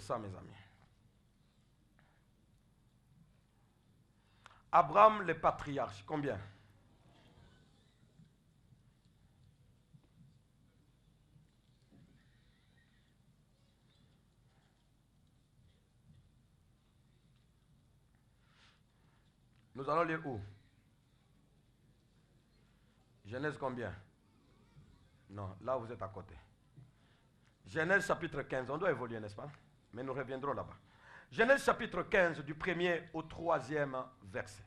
ça, mes amis. Abraham, le patriarche, combien? Nous allons lire où? Genèse combien? Non, là vous êtes à côté. Genèse chapitre 15, on doit évoluer, n'est-ce pas? Mais nous reviendrons là-bas. Genèse chapitre 15, du 1er au 3e verset.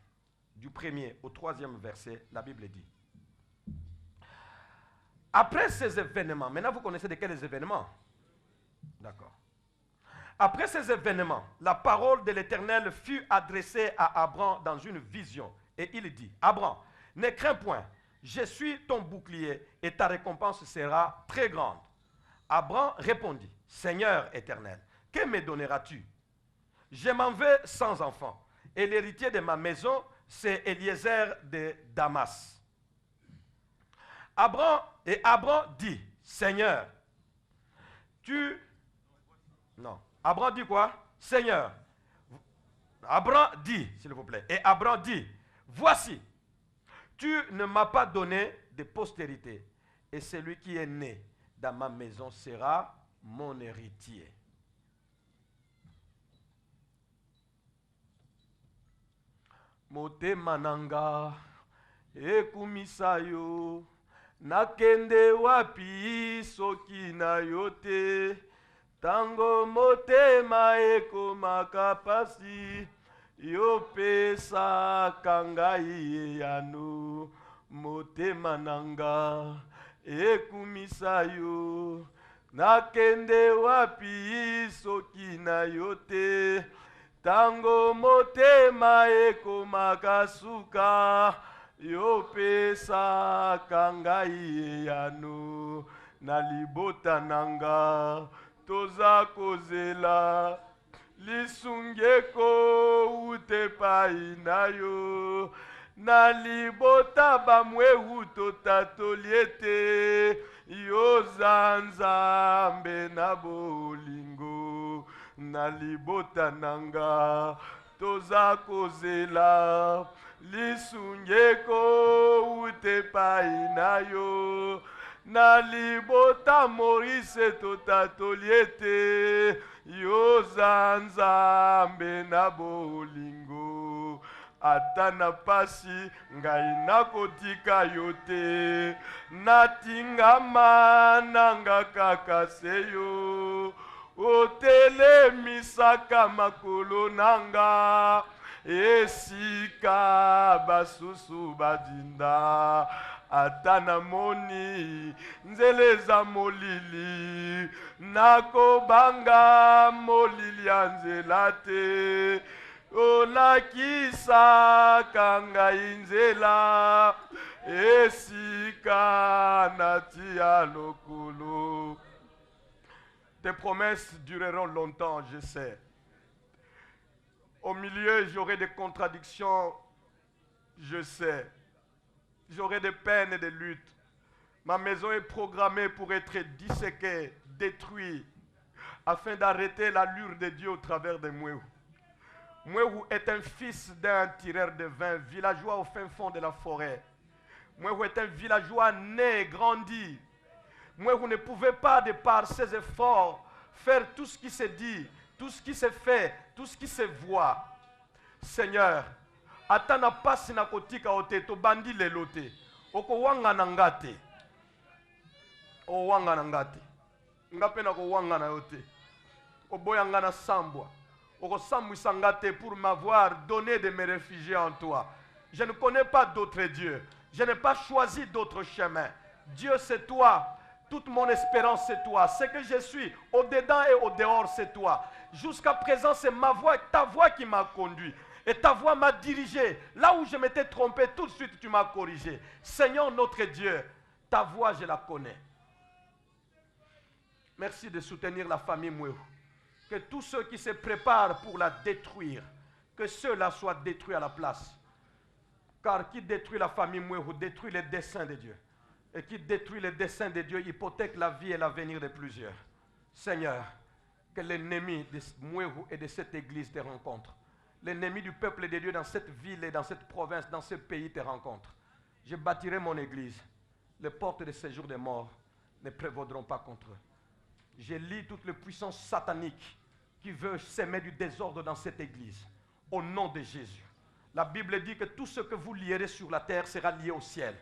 Du 1er au 3e verset, la Bible dit. Après ces événements, maintenant vous connaissez de quels événements? D'accord. Après ces événements, la parole de l'Éternel fut adressée à Abraham dans une vision. Et il dit, Abraham, ne crains point, je suis ton bouclier et ta récompense sera très grande. Abraham répondit, Seigneur éternel, que me donneras-tu? Je m'en vais sans enfant, et l'héritier de ma maison, c'est Eliezer de Damas. Abraham dit, Seigneur, Non. Abraham dit quoi? Seigneur. Abraham dit, s'il vous plaît. Et Abraham dit, voici, tu ne m'as pas donné de postérité, et celui qui est né dans ma maison sera mon héritier. Motema nanga ekumisa yo nakende wapi soki na yo te tango motema ekomaka pasi yo pesaka ngai yano motema nanga ekumisa yo nakende wapi soki na yo te tango motema ekomaka suka yo pesaka ngai yano na libota nanga toza kozela lisungeko utepai na yo na libota bamwehu totatoliete yo zanzambe na bolingo na libota nanga toza kozela lisungeko utepai na yo na libota Morise totatoliete yo zanzambe na bolingo ata na pasi ngai nakotika yo te natingama nanga kaka seyo otelemisaka makolo nanga esika basusu badinda ata namoni nzele za molili nakobanga molili ya nzela te olakisaka ngai nzela esika natia lokolo. Tes promesses dureront longtemps, je sais. Au milieu, j'aurai des contradictions, je sais. J'aurai des peines et des luttes. Ma maison est programmée pour être disséquée, détruite, afin d'arrêter l'allure de Dieu au travers de Mouéhou. Mouéhou est un fils d'un tireur de vin, villageois au fin fond de la forêt. Mouéhou est un villageois né, grandi. Mouéhou ne pouvait pas, de par ses efforts, faire tout ce qui se dit, tout ce qui se fait, tout ce qui se voit. Seigneur, atana pasi na kotika ote to bandi lelote. Oko wanga na ngate. O wanga na ngate. Ngape na ko wanga na yote. Oboya ngana sambwa. Oko sambwisa ngate pour m'avoir donné de me réfugier en toi. Je ne connais pas d'autres dieux. Je n'ai pas choisi d'autres chemins. Dieu, c'est toi. Toute mon espérance, c'est toi. Ce que je suis, au-dedans et au-dehors, c'est toi. Jusqu'à présent, c'est ma voix, ta voix qui m'a conduit. Et ta voix m'a dirigé. Là où je m'étais trompé, tout de suite, tu m'as corrigé. Seigneur notre Dieu, ta voix, je la connais. Merci de soutenir la famille Mouéhou. Que tous ceux qui se préparent pour la détruire, que ceux-là soient détruits à la place. Car qui détruit la famille Mouéhou détruit les desseins de Dieu. Et qui détruit les desseins de Dieu hypothèque la vie et l'avenir de plusieurs. Seigneur, que l'ennemi de Mouérou et de cette église te rencontre. L'ennemi du peuple de Dieu dans cette ville et dans cette province, dans ce pays te rencontre. Je bâtirai mon église. Les portes de séjour des morts ne prévaudront pas contre eux. Je lis toutes les puissances sataniques qui veulent semer du désordre dans cette église. Au nom de Jésus. La Bible dit que tout ce que vous lierez sur la terre sera lié au ciel.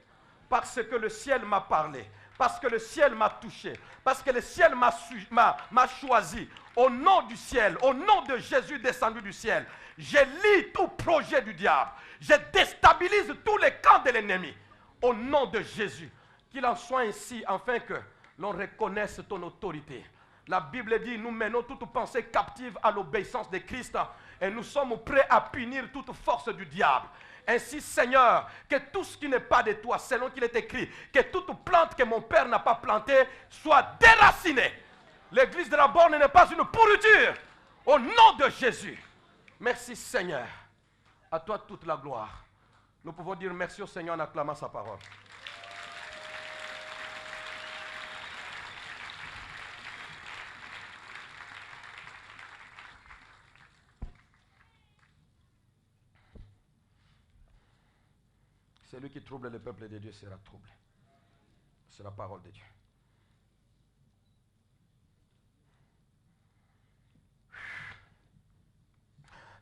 Parce que le ciel m'a parlé. Parce que le ciel m'a touché. Parce que le ciel m'a choisi. Au nom du ciel, au nom de Jésus descendu du ciel, je lis tout projet du diable. Je déstabilise tous les camps de l'ennemi. Au nom de Jésus. Qu'il en soit ainsi, afin que l'on reconnaisse ton autorité. La Bible dit, nous menons toute pensée captive à l'obéissance de Christ et nous sommes prêts à punir toute force du diable. Ainsi, Seigneur, que tout ce qui n'est pas de toi, selon qu'il est écrit, que toute plante que mon Père n'a pas plantée soit déracinée. L'église de la borne n'est pas une pourriture. Au nom de Jésus. Merci, Seigneur. À toi toute la gloire. Nous pouvons dire merci au Seigneur en acclamant sa parole. Celui qui trouble le peuple de Dieu sera troublé. C'est la parole de Dieu.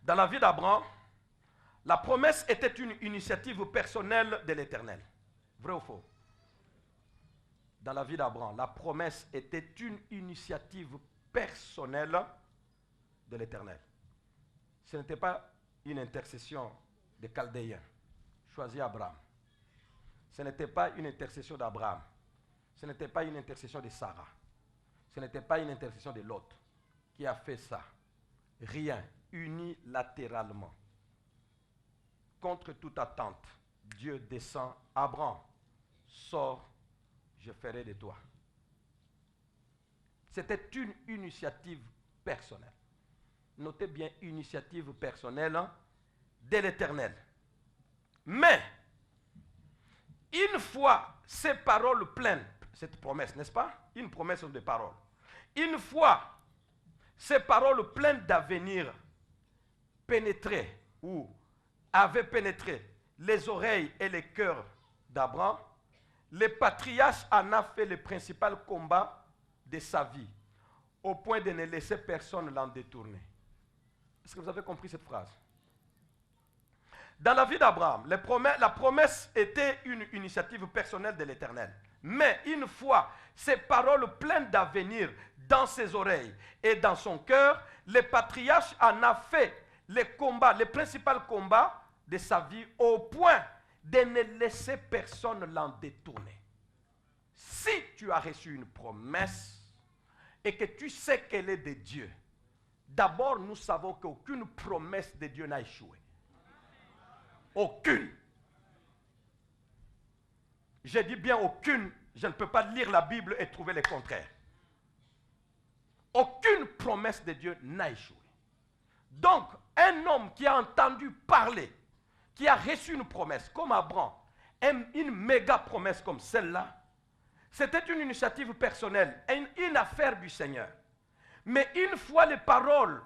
Dans la vie d'Abraham, la promesse était une initiative personnelle de l'Éternel. Vrai ou faux? Dans la vie d'Abraham, la promesse était une initiative personnelle de l'Éternel. Ce n'était pas une intercession des Chaldéens. Choisis Abraham. Ce n'était pas une intercession d'Abraham. Ce n'était pas une intercession de Sarah. Ce n'était pas une intercession de Lot qui a fait ça. Rien, unilatéralement. Contre toute attente, Dieu descend. Abraham, sors, je ferai de toi. C'était une initiative personnelle. Notez bien, initiative personnelle de l'Éternel. Mais, une fois ces paroles pleines, cette promesse, n'est-ce pas? Une promesse de paroles. Une fois ces paroles pleines d'avenir pénétraient ou avaient pénétré les oreilles et les cœurs d'Abraham, le patriarche en a fait le principal combat de sa vie, au point de ne laisser personne l'en détourner. Est-ce que vous avez compris cette phrase? Dans la vie d'Abraham, la promesse était une initiative personnelle de l'Éternel. Mais une fois ces paroles pleines d'avenir dans ses oreilles et dans son cœur, le patriarche en a fait le principal combat de sa vie au point de ne laisser personne l'en détourner. Si tu as reçu une promesse et que tu sais qu'elle est de Dieu, d'abord nous savons qu'aucune promesse de Dieu n'a échoué. Aucune. Je dis bien aucune. Je ne peux pas lire la Bible et trouver le contraire. Aucune promesse de Dieu n'a échoué. Donc, un homme qui a entendu parler, qui a reçu une promesse, comme Abraham, une méga promesse comme celle-là, c'était une initiative personnelle, une affaire du Seigneur. Mais une fois les paroles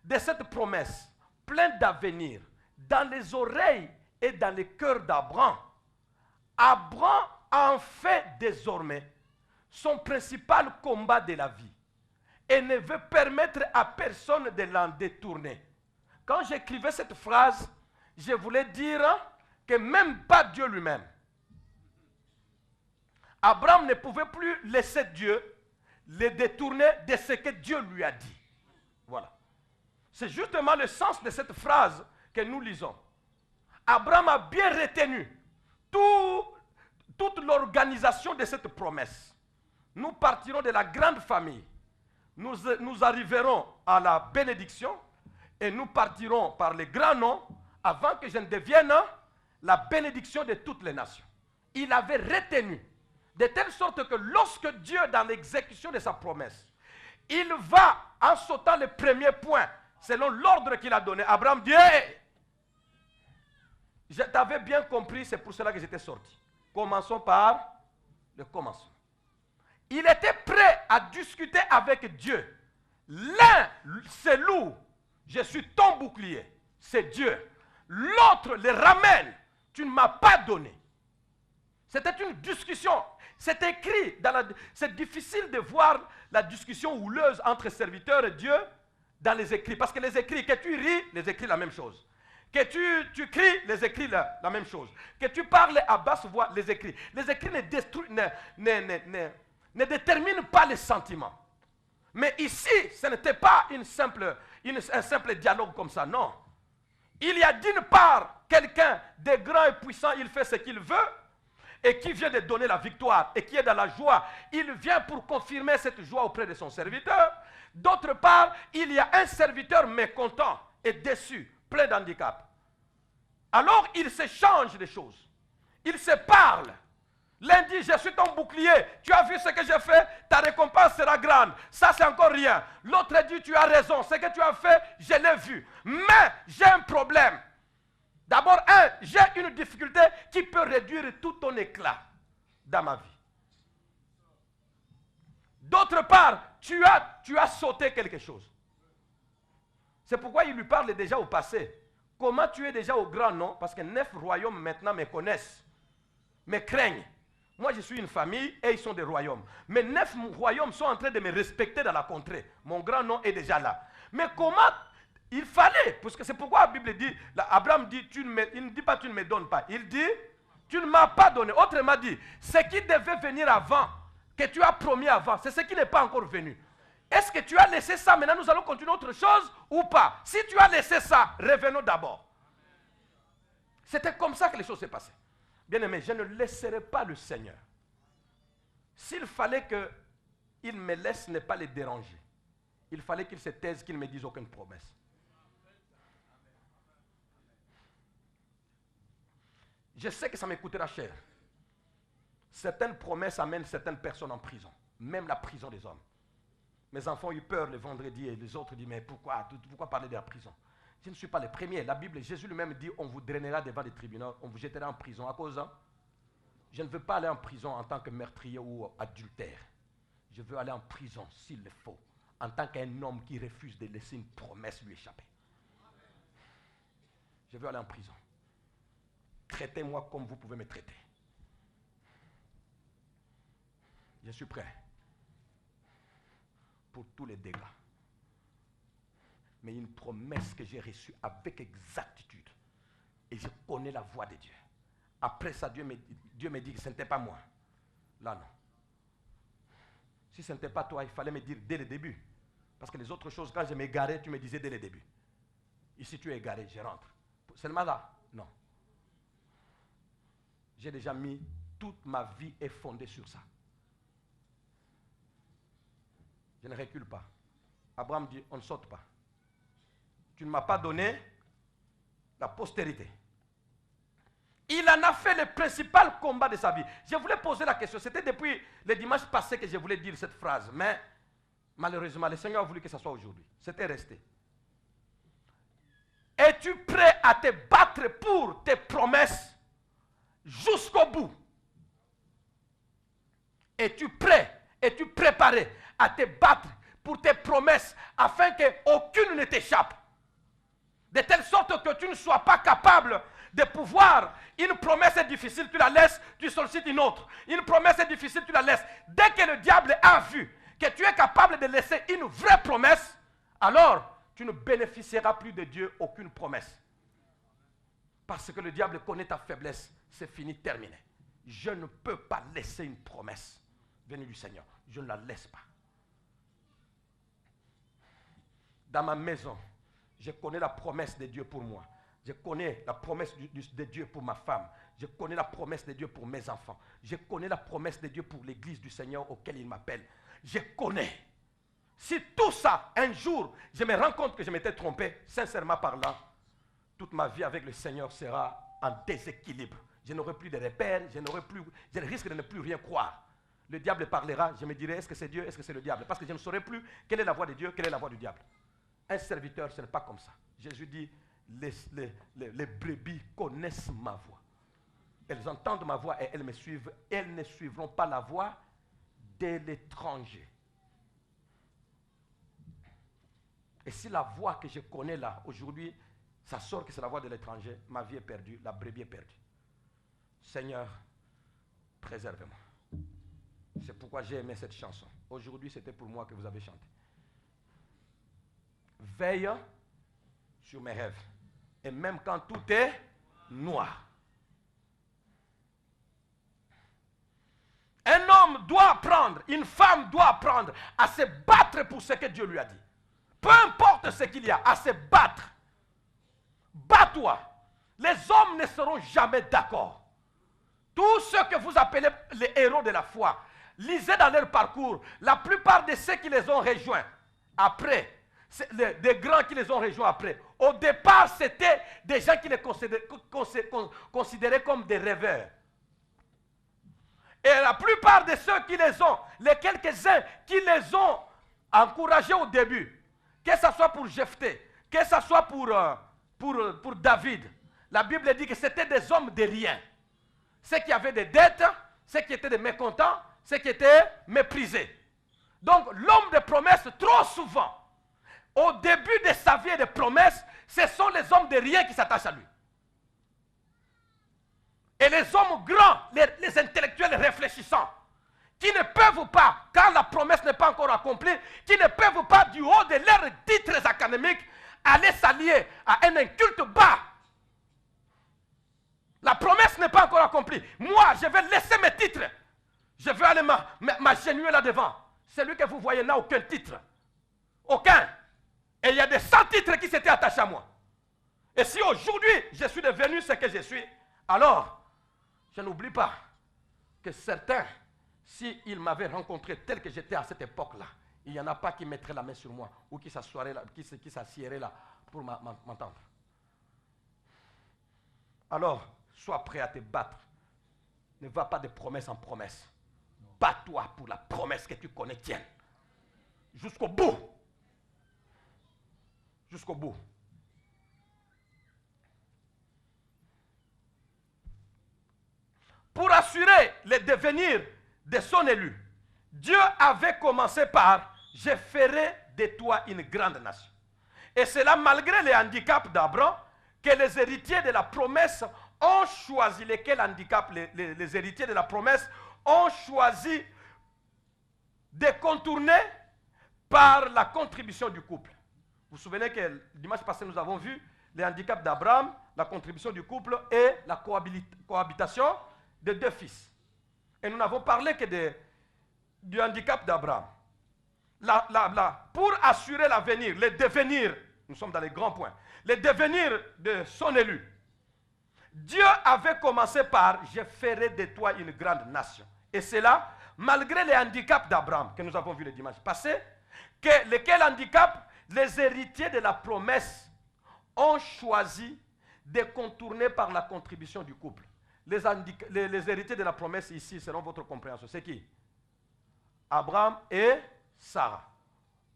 de cette promesse, pleines d'avenir, dans les oreilles et dans le cœur d'Abraham, Abraham en fait désormais son principal combat de la vie et ne veut permettre à personne de l'en détourner. Quand j'écrivais cette phrase, je voulais dire que même pas Dieu lui-même. Abraham ne pouvait plus laisser Dieu le détourner de ce que Dieu lui a dit. Voilà. C'est justement le sens de cette phrase que nous lisons. Abraham a bien retenu toute l'organisation de cette promesse. Nous partirons de la grande famille. Nous arriverons à la bénédiction et nous partirons par les grands noms avant que je ne devienne la bénédiction de toutes les nations. Il avait retenu de telle sorte que lorsque Dieu, dans l'exécution de sa promesse, il va en sautant le premier point, selon l'ordre qu'il a donné. Abraham dit, hey, je t'avais bien compris, c'est pour cela que j'étais sorti. Commençons par le commencement. Il était prêt à discuter avec Dieu L'un se loue, je suis ton bouclier, c'est Dieu. L'autre les ramène, tu ne m'as pas donné. C'était une discussion. C'est écrit, c'est difficile de voir la discussion houleuse entre serviteurs et Dieu dans les écrits. Parce que les écrits, que tu ris, les écrits la même chose. Que tu cries, les écrits la même chose. Que tu parles à basse voix, les écrits. Les écrits ne déterminent pas les sentiments. Mais ici, ce n'était pas un simple dialogue comme ça, non. Il y a d'une part quelqu'un de grand et puissant, il fait ce qu'il veut, et qui vient de donner la victoire, et qui est dans la joie. Il vient pour confirmer cette joie auprès de son serviteur. D'autre part, il y a un serviteur mécontent et déçu, plein d'handicap. Alors, ils s'échangent des choses. Ils se parlent. L'un dit, je suis ton bouclier, tu as vu ce que j'ai fait, ta récompense sera grande. Ça, c'est encore rien. L'autre dit, tu as raison, ce que tu as fait, je l'ai vu. Mais j'ai un problème. D'abord, j'ai une difficulté qui peut réduire tout ton éclat dans ma vie. D'autre part, tu as sauté quelque chose. C'est pourquoi il lui parle déjà au passé. Comment tu es déjà au grand nom? Parce que 9 royaumes maintenant me connaissent, me craignent. Moi, je suis une famille et ils sont des royaumes. Mais 9 royaumes sont en train de me respecter dans la contrée. Mon grand nom est déjà là. Mais comment il fallait? Parce que c'est pourquoi la Bible dit, Abraham dit, il ne dit pas tu ne me donnes pas. Il dit, tu ne m'as pas donné. Autrement dit, ce qui devait venir avant, que tu as promis avant, c'est ce qui n'est pas encore venu. Est-ce que tu as laissé ça? Maintenant, nous allons continuer autre chose ou pas? Si tu as laissé ça, revenons d'abord. C'était comme ça que les choses s'est passées. Bien-aimé, je ne laisserai pas le Seigneur. S'il fallait qu'il me laisse ne pas les déranger, il fallait qu'il se taise, qu'il ne me dise aucune promesse. Je sais que ça me coûtera cher. Certaines promesses amènent certaines personnes en prison, même la prison des hommes. Mes enfants ont eu peur le vendredi et les autres disent, mais pourquoi parler de la prison? Je ne suis pas le premier. La Bible, Jésus lui-même dit, on vous drainera devant les tribunaux, on vous jettera en prison. À cause de ça, je ne veux pas aller en prison en tant que meurtrier ou adultère. Je veux aller en prison, s'il le faut, en tant qu'un homme qui refuse de laisser une promesse lui échapper. Je veux aller en prison. Traitez-moi comme vous pouvez me traiter. Je suis prêt pour tous les dégâts. Mais une promesse que j'ai reçue avec exactitude. Et je connais la voix de Dieu. Après ça, Dieu me dit que ce n'était pas moi. Là, non. Si ce n'était pas toi, il fallait me dire dès le début. Parce que les autres choses, quand je m'égarais, tu me disais dès le début. Ici, tu es égaré, je rentre. Seulement là, non. J'ai déjà mis, toute ma vie est fondée sur ça. Je ne recule pas. Abraham dit, on ne saute pas. Tu ne m'as pas donné la postérité. Il en a fait le principal combat de sa vie. Je voulais poser la question. C'était depuis le dimanche passé que je voulais dire cette phrase. Mais malheureusement, le Seigneur a voulu que ce soit aujourd'hui. C'était resté. Es-tu prêt à te battre pour tes promesses jusqu'au bout? Es-tu prêt? Es-tu préparé à te battre pour tes promesses afin qu'aucune ne t'échappe? De telle sorte que tu ne sois pas capable de pouvoir, une promesse est difficile, tu la laisses, tu sollicites une autre. Une promesse est difficile, tu la laisses. Dès que le diable a vu que tu es capable de laisser une vraie promesse, alors tu ne bénéficieras plus de Dieu aucune promesse. Parce que le diable connaît ta faiblesse, c'est fini, terminé. Je ne peux pas laisser une promesse venue du Seigneur. Je ne la laisse pas. Dans ma maison, je connais la promesse de Dieu pour moi. Je connais la promesse de Dieu pour ma femme. Je connais la promesse de Dieu pour mes enfants. Je connais la promesse de Dieu pour l'église du Seigneur auquel il m'appelle. Je connais. Si tout ça, un jour, je me rends compte que je m'étais trompé, sincèrement parlant, toute ma vie avec le Seigneur sera en déséquilibre. Je n'aurai plus de repères, je risque de ne plus rien croire. Le diable parlera, je me dirai, est-ce que c'est Dieu, est-ce que c'est le diable? Parce que je ne saurais plus quelle est la voix de Dieu, quelle est la voix du diable. Un serviteur, ce n'est pas comme ça. Jésus dit, les brebis connaissent ma voix. Elles entendent ma voix et elles me suivent. Elles ne suivront pas la voix de l'étranger. Et si la voix que je connais là, aujourd'hui, ça sort que c'est la voix de l'étranger, ma vie est perdue, la brebis est perdue. Seigneur, préservez-moi. C'est pourquoi j'ai aimé cette chanson. Aujourd'hui, c'était pour moi que vous avez chanté. Veille sur mes rêves. Et même quand tout est noir. Un homme doit apprendre, une femme doit apprendre à se battre pour ce que Dieu lui a dit. Peu importe ce qu'il y a, à se battre. Bats-toi. Les hommes ne seront jamais d'accord. Tous ceux que vous appelez les héros de la foi, lisez dans leur parcours, la plupart de ceux qui les ont rejoints après, des grands qui les ont rejoints après, au départ, c'était des gens qui les considéraient comme des rêveurs. Et la plupart de ceux qui les ont, les quelques-uns qui les ont encouragés au début, que ce soit pour Jephthé, que ce soit pour David, la Bible dit que c'était des hommes de rien. Ceux qui avaient des dettes, ceux qui étaient des mécontents, ceux qui étaient méprisés. Donc l'homme de promesse, trop souvent, au début de sa vie de promesse, ce sont les hommes de rien qui s'attachent à lui. Et les hommes grands, les intellectuels réfléchissants, qui ne peuvent pas, quand la promesse n'est pas encore accomplie, qui ne peuvent pas du haut de leurs titres académiques, aller s'allier à un inculte bas. La promesse n'est pas encore accomplie. Moi, je vais laisser mes titres. Je vais aller m'agenouiller là devant. Celui que vous voyez n'a aucun titre. Aucun. Et il y a des 100 titres qui s'étaient attachés à moi. Et si aujourd'hui, je suis devenu ce que je suis, alors, je n'oublie pas que certains, s'ils m'avaient rencontré tel que j'étais à cette époque-là, il n'y en a pas qui mettraient la main sur moi ou qui s'assierait là pour m'entendre. Alors, sois prêt à te battre. Ne va pas de promesse en promesse. Bats-toi pour la promesse que tu connais tienne. Jusqu'au bout. Jusqu'au bout. Pour assurer le devenir de son élu, Dieu avait commencé par « Je ferai de toi une grande nation ». Et c'est là, malgré les handicaps d'Abraham, que les héritiers de la promesse ont choisi, lesquels handicaps les héritiers de la promesse ont choisi de contourner par la contribution du couple. Vous vous souvenez que dimanche passé, nous avons vu les handicaps d'Abraham, la contribution du couple et la cohabitation de deux fils. Et nous n'avons parlé que du handicap d'Abraham. Pour assurer l'avenir, le devenir, nous sommes dans les grands points, le devenir de son élu, Dieu avait commencé par « Je ferai de toi une grande nation ». Et c'est là, malgré les handicaps d'Abraham que nous avons vu le dimanche passé, que lesquels handicaps les héritiers de la promesse ont choisi de contourner par la contribution du couple. Les héritiers de la promesse ici, selon votre compréhension, c'est qui? Abraham et Sarah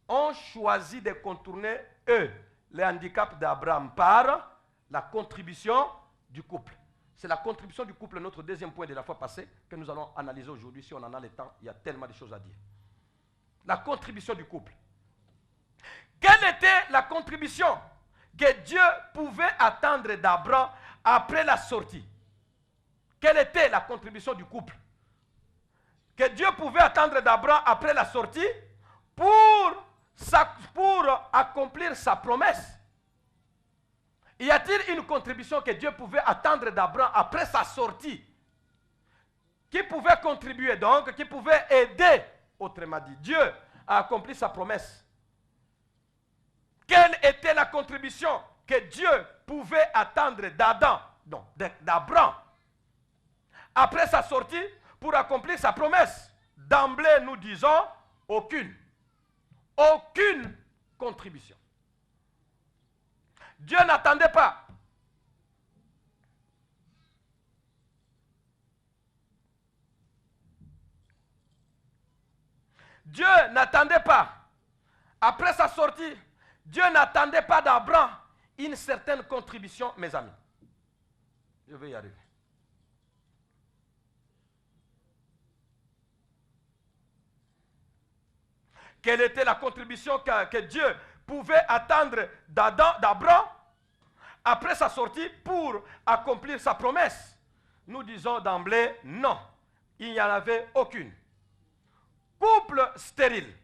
ont choisi de contourner, eux, les handicaps d'Abraham par la contribution du couple. C'est la contribution du couple, notre deuxième point de la fois passée, que nous allons analyser aujourd'hui. Si on en a le temps, il y a tellement de choses à dire. La contribution du couple. Quelle était la contribution que Dieu pouvait attendre d'Abraham après la sortie? Quelle était la contribution du couple que Dieu pouvait attendre d'Abraham après la sortie pour accomplir sa promesse? Y a-t-il une contribution que Dieu pouvait attendre d'Abraham après sa sortie, qui pouvait contribuer donc, qui pouvait aider, autrement dit, Dieu à accomplir sa promesse? Quelle était la contribution que Dieu pouvait attendre d'Abraham après sa sortie pour accomplir sa promesse? D'emblée, nous disons aucune. Aucune contribution. Dieu n'attendait pas. Dieu n'attendait pas. Après sa sortie, Dieu n'attendait pas d'Abraham une certaine contribution, mes amis. Je vais y arriver. Quelle était la contribution que Dieu pouvait attendre d'Abraham après sa sortie pour accomplir sa promesse? Nous disons d'emblée non. Il n'y en avait aucune. Couple stérile,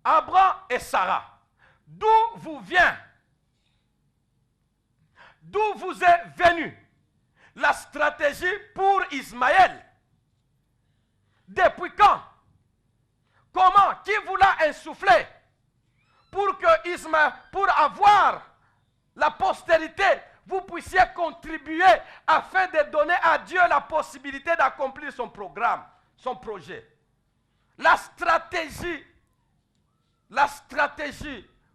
Abraham et Sarah, d'où vous est venue la stratégie pour Ismaël? Depuis quand? Comment? Qui vous l'a insufflé pour avoir la postérité, vous puissiez contribuer afin de donner à Dieu la possibilité d'accomplir son programme, son projet. La stratégie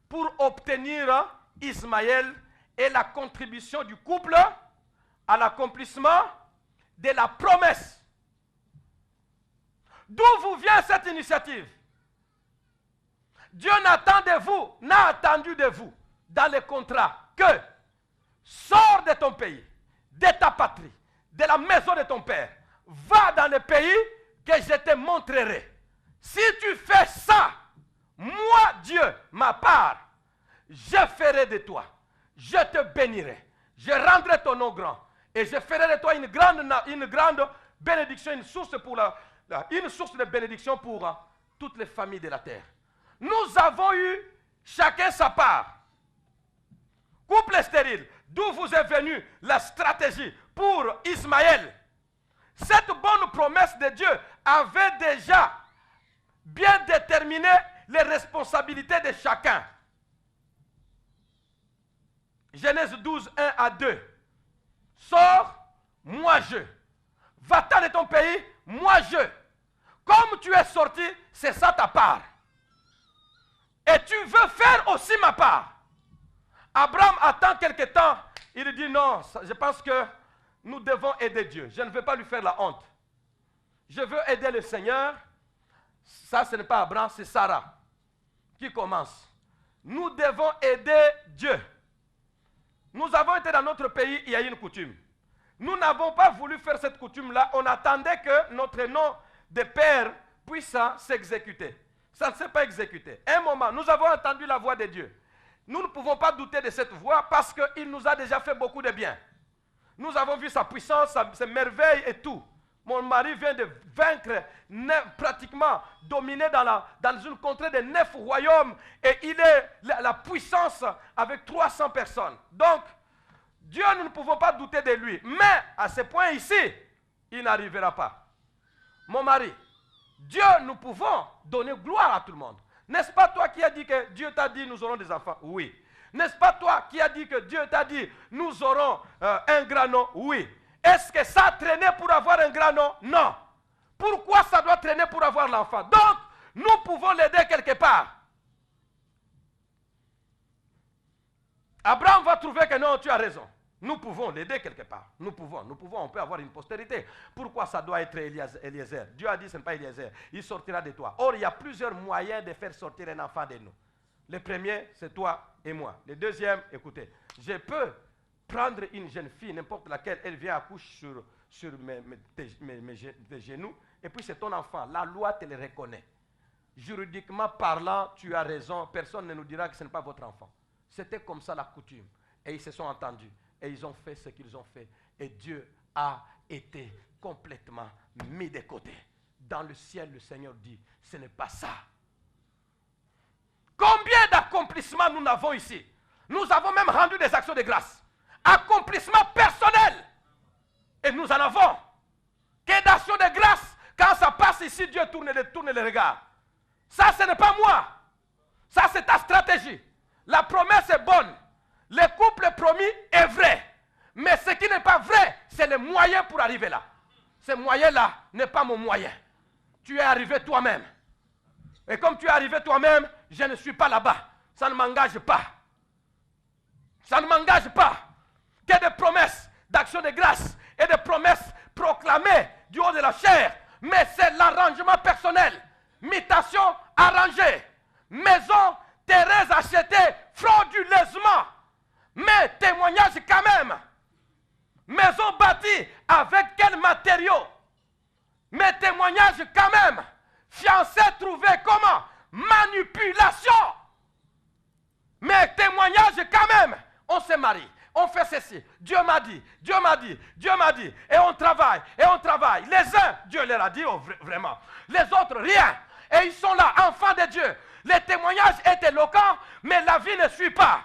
pour obtenir Ismaël est la contribution du couple à l'accomplissement de la promesse. D'où vous vient cette initiative? Dieu n'a attendu de vous dans le contrat que sors de ton pays, de ta patrie, de la maison de ton père, va dans le pays que je te montrerai. Si tu fais ça, moi Dieu, ma part, je ferai de toi, je te bénirai, je rendrai ton nom grand et je ferai de toi une grande bénédiction, une source de bénédiction pour toutes les familles de la terre. Nous avons eu chacun sa part. Couple stérile, d'où vous est venue la stratégie pour Ismaël? Cette bonne promesse de Dieu avait déjà bien déterminé les responsabilités de chacun. Genèse 12, 1 à 2. Sors, moi je. Va-t'en de ton pays, moi je. Comme tu es sorti, c'est ça ta part. Et tu veux faire aussi ma part. Abraham attend quelque temps. Il dit non, je pense que nous devons aider Dieu. Je ne veux pas lui faire la honte. Je veux aider le Seigneur. Ça, ce n'est pas Abraham, c'est Sarah qui commence. Nous devons aider Dieu. Nous avons été dans notre pays, il y a une coutume. Nous n'avons pas voulu faire cette coutume-là. On attendait que notre nom de père puisse s'exécuter. Ça ne s'est pas exécuté. Un moment, nous avons entendu la voix de Dieu. Nous ne pouvons pas douter de cette voix parce qu'il nous a déjà fait beaucoup de bien. Nous avons vu sa puissance, ses merveilles et tout. Mon mari vient de vaincre, pratiquement dominer dans une contrée de 9 royaumes et il est la puissance avec 300 personnes. Donc, Dieu, nous ne pouvons pas douter de lui. Mais à ce point ici, il n'arrivera pas. Mon mari, Dieu, nous pouvons donner gloire à tout le monde. N'est-ce pas toi qui as dit que Dieu t'a dit nous aurons des enfants? Oui. N'est-ce pas toi qui as dit que Dieu t'a dit nous aurons un grand nom? Oui. Est-ce que ça traînait pour avoir un grand nom? Non. Pourquoi ça doit traîner pour avoir l'enfant? Donc, nous pouvons l'aider quelque part. Abraham va trouver que non, tu as raison. Nous pouvons l'aider quelque part. Nous pouvons, on peut avoir une postérité. Pourquoi ça doit être Eliezer? Dieu a dit ce n'est pas Eliezer, il sortira de toi. Or, il y a plusieurs moyens de faire sortir un enfant de nous. Le premier, c'est toi et moi. Le deuxième, écoutez, je peux prendre une jeune fille, n'importe laquelle, elle vient accoucher sur tes genoux, et puis c'est ton enfant. La loi te le reconnaît. Juridiquement parlant, tu as raison, personne ne nous dira que ce n'est pas votre enfant. C'était comme ça la coutume. Et ils se sont entendus. Et ils ont fait ce qu'ils ont fait. Et Dieu a été complètement mis de côté. Dans le ciel, le Seigneur dit, ce n'est pas ça. Combien d'accomplissements nous avons ici? Nous avons même rendu des actions de grâce. Accomplissement personnel. Et nous en avons. Que d'actions de grâce, quand ça passe ici, Dieu tourne le regard. Ça, ce n'est pas moi. Ça, c'est ta stratégie. La promesse est bonne. Le couple promis est vrai. Mais ce qui n'est pas vrai, c'est le moyen pour arriver là. Ce moyen-là n'est pas mon moyen. Tu es arrivé toi-même. Et comme tu es arrivé toi-même, je ne suis pas là-bas. Ça ne m'engage pas. Ça ne m'engage pas. Que des promesses d'action de grâce et des promesses proclamées du haut de la chair. Mais c'est l'arrangement personnel. Mutation arrangée. Maison, Thérèse achetée frauduleusement. Mais témoignage quand même. Maison bâtie avec quel matériau? Mais témoignage quand même. Fiancé trouvé comment? Manipulation. Mais témoignage quand même. On se marie. On fait ceci. Dieu m'a dit. Dieu m'a dit. Dieu m'a dit. Et on travaille. Et on travaille. Les uns, Dieu leur a dit vraiment. Les autres, rien. Et ils sont là, enfants de Dieu. Les témoignages est éloquent, mais la vie ne suit pas.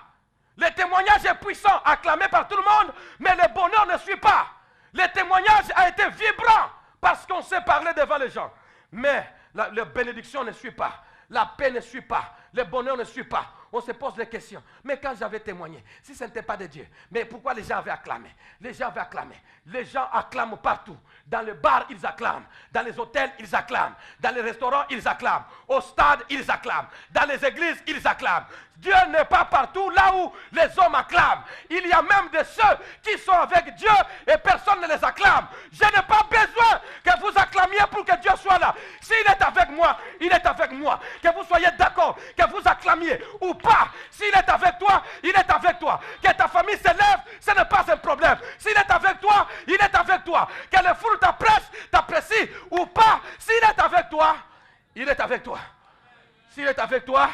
Le témoignage est puissant, acclamé par tout le monde, mais le bonheur ne suit pas. Le témoignage a été vibrant parce qu'on sait parler devant les gens. Mais la bénédiction ne suit pas. La paix ne suit pas. Le bonheur ne suit pas. On se pose des questions. Mais quand j'avais témoigné, si ce n'était pas de Dieu, mais pourquoi les gens avaient acclamé? Les gens avaient acclamé. Les gens acclament partout. Dans les bars, ils acclament. Dans les hôtels, ils acclament. Dans les restaurants, ils acclament. Au stade, ils acclament. Dans les églises, ils acclament. Dieu n'est pas partout là où les hommes acclament. Il y a même de ceux qui sont avec Dieu et personne ne les acclame. Je n'ai pas besoin que vous acclamiez pour que Dieu soit là. S'il est avec moi, il est avec moi. Que vous soyez d'accord, que vous acclamiez ou pas. S'il est avec toi, il est avec toi. Que ta famille s'élève, ce n'est pas un problème. S'il est avec toi, il est avec toi. Que les foules t'apprécient ou pas. S'il est avec toi, il est avec toi. S'il est avec toi,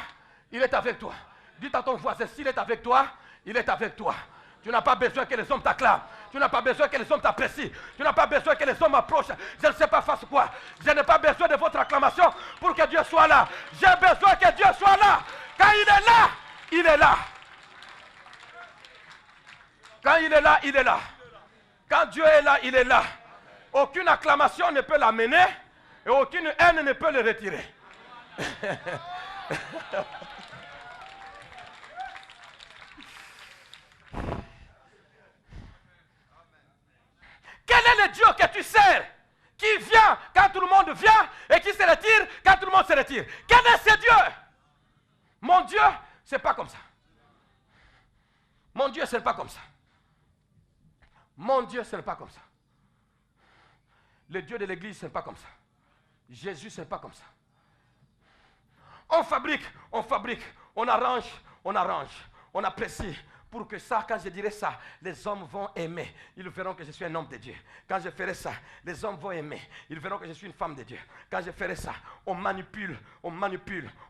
il est avec toi. Dites à ton voisin, s'il est avec toi, il est avec toi. Tu n'as pas besoin que les hommes t'acclament. Tu n'as pas besoin que les hommes t'apprécient. Tu n'as pas besoin que les hommes approchent. Je ne sais pas face quoi. Je n'ai pas besoin de votre acclamation pour que Dieu soit là. J'ai besoin que Dieu soit là. Quand il est là, il est là. Quand il est là, il est là. Quand Dieu est là, il est là. Aucune acclamation ne peut l'amener et aucune haine ne peut le retirer. Quel est le Dieu que tu sers, qui vient quand tout le monde vient et qui se retire quand tout le monde se retire? Quel est ce Dieu? Mon Dieu, c'est pas comme ça. Mon Dieu, ce n'est pas comme ça. Mon Dieu, ce n'est pas comme ça. Le Dieu de l'église, ce n'est pas comme ça. Jésus, ce n'est pas comme ça. On fabrique, on arrange, on apprécie. Pour que ça, quand je dirai ça, les hommes vont aimer. Ils verront que je suis un homme de Dieu. Quand je ferai ça, les hommes vont aimer. Ils verront que je suis une femme de Dieu. Quand je ferai ça, on manipule,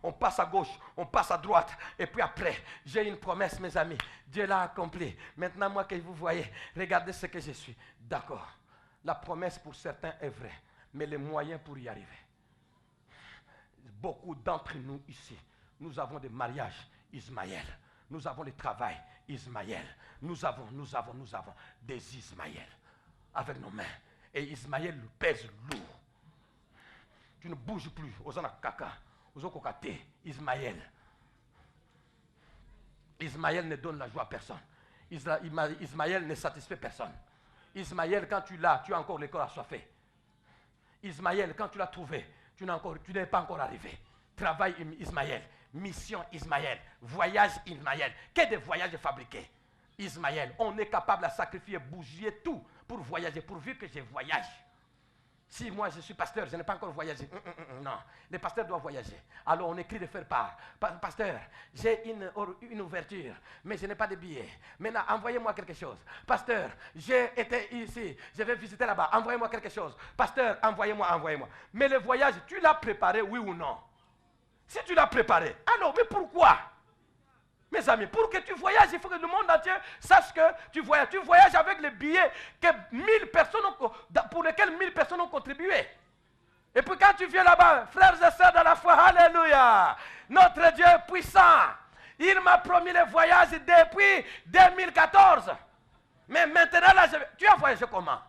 on passe à gauche, on passe à droite. Et puis après, j'ai une promesse, mes amis. Dieu l'a accompli. Maintenant, moi que vous voyez, regardez ce que je suis. D'accord. La promesse pour certains est vraie, mais les moyens pour y arriver. Beaucoup d'entre nous ici, nous avons des mariages Ismaël. Nous avons le travail Ismaël. Nous avons des Ismaël avec nos mains. Et Ismaël pèse lourd. Tu ne bouges plus. Osana kaka. Osokokate. Ismaël. Ismaël ne donne la joie à personne. Ismaël ne satisfait personne. Ismaël, quand tu l'as, tu as encore le corps assoiffé. Ismaël, quand tu l'as trouvé, tu n'es pas encore arrivé. Travail Ismaël. Mission Ismaël, voyage Ismaël, que des voyages fabriqués. Ismaël, on est capable de sacrifier, bouger tout pour voyager, pourvu que je voyage. Si moi je suis pasteur, je n'ai pas encore voyagé. Non, les pasteurs doivent voyager. Alors on écrit de faire part. Pasteur, j'ai une ouverture, mais je n'ai pas de billets. Maintenant, envoyez-moi quelque chose. Pasteur, j'ai été ici, je vais visiter là-bas. Envoyez-moi quelque chose. Pasteur, envoyez-moi. Mais le voyage, tu l'as préparé, oui ou non? Si tu l'as préparé, alors, mais pourquoi? Mes amis, pour que tu voyages, il faut que le monde entier sache que tu voyages. Tu voyages avec les billets que 1000 personnes pour lesquels 1000 personnes ont contribué. Et puis quand tu viens là-bas, frères et sœurs dans la foi, alléluia, notre Dieu est puissant. Il m'a promis le voyage depuis 2014. Mais maintenant, là, tu as voyagé comment?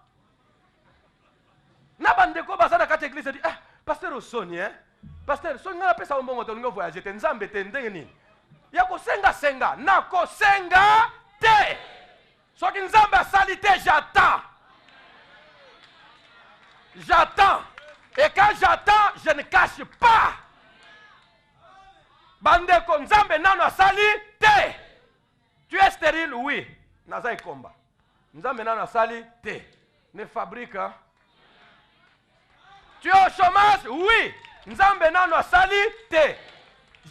Nabandeko basana kati église dit, ah, pasteur Osoni, hein? Pasteur, so nga pesa ombongo to nga voyage te nzambe te ndenge nini? Ya ko senga na ko senga te. So ki nzambe asali te, j'attends. Et quand j'attends, je ne cache pas. Bandeko nzambe nano asali te. Tu es stérile, oui. Naza ikomba. Nzambe nano asali te. Ne fabrique. Tu es au chômage, oui. Nzambe nano asali te.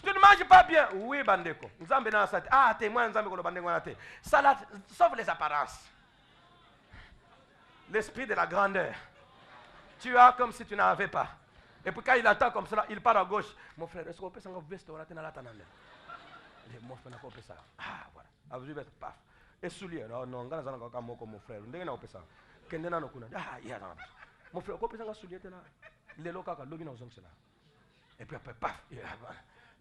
Tu ne manges pas bien, oui bandeko. Nzambe nano asali te. Ah, témoin nzambe ko bandeko na te. Salade, sauf les apparences. L'esprit de la grandeur. Tu as comme si tu n'en avais pas. Et puis quand il attend comme cela, il part à gauche. Mon frère, est-ce qu'on peut s'en veste au raté dans la tanande? Mon frère n'a pas fait ça. Ah, voilà. Avez-vous vu, paf. Et soulier, non, non, non, non, non, mon frère. Vous n'avez pas fait ça. Kendena no kuna. Ah, il y a non. Mon frère, quoi peut-être soulier là. Les locaux qui l'ont là. Et puis après, paf.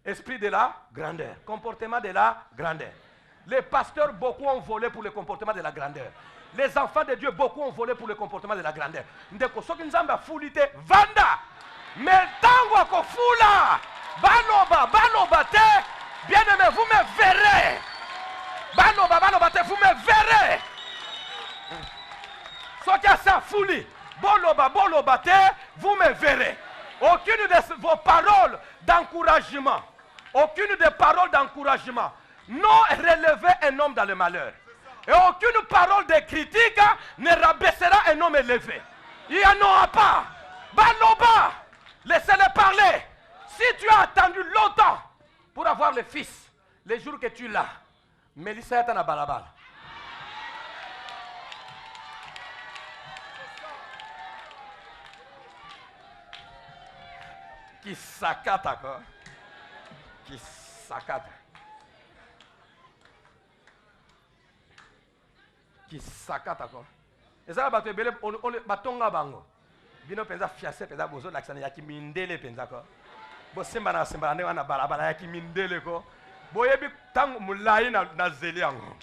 Esprit de la grandeur. Comportement de la grandeur. Les pasteurs, beaucoup ont volé pour le comportement de la grandeur. Les enfants de Dieu, beaucoup ont volé pour le comportement de la grandeur. Ndeko, ce qui nous a foulité, vanda. Mais tango ko fula. Banoba, te. Bien aimé, vous me verrez. Banoba, te, vous me verrez. Ce qui a ça fouli. Boloba, te, vous me verrez. Aucune de vos paroles d'encouragement. Aucune des paroles d'encouragement n'ont relevé un homme dans le malheur. Et aucune parole de critique ne rabaissera un homme élevé. Il n'y en aura pas. Baloba, laissez-le parler. Si tu as attendu longtemps pour avoir le fils, les jours que tu l'as, Mélissa est en balabal. Qui s'accate encore. Qui s'accate. Qui s'accate encore. Et ça va te belé on batonga bango. Bino penza fiancé penza bozo l'accent yaki mindele penza ko. Bo semba na wana balabala yaki mindele ko. Bo yebi tang mulai na zeli ango.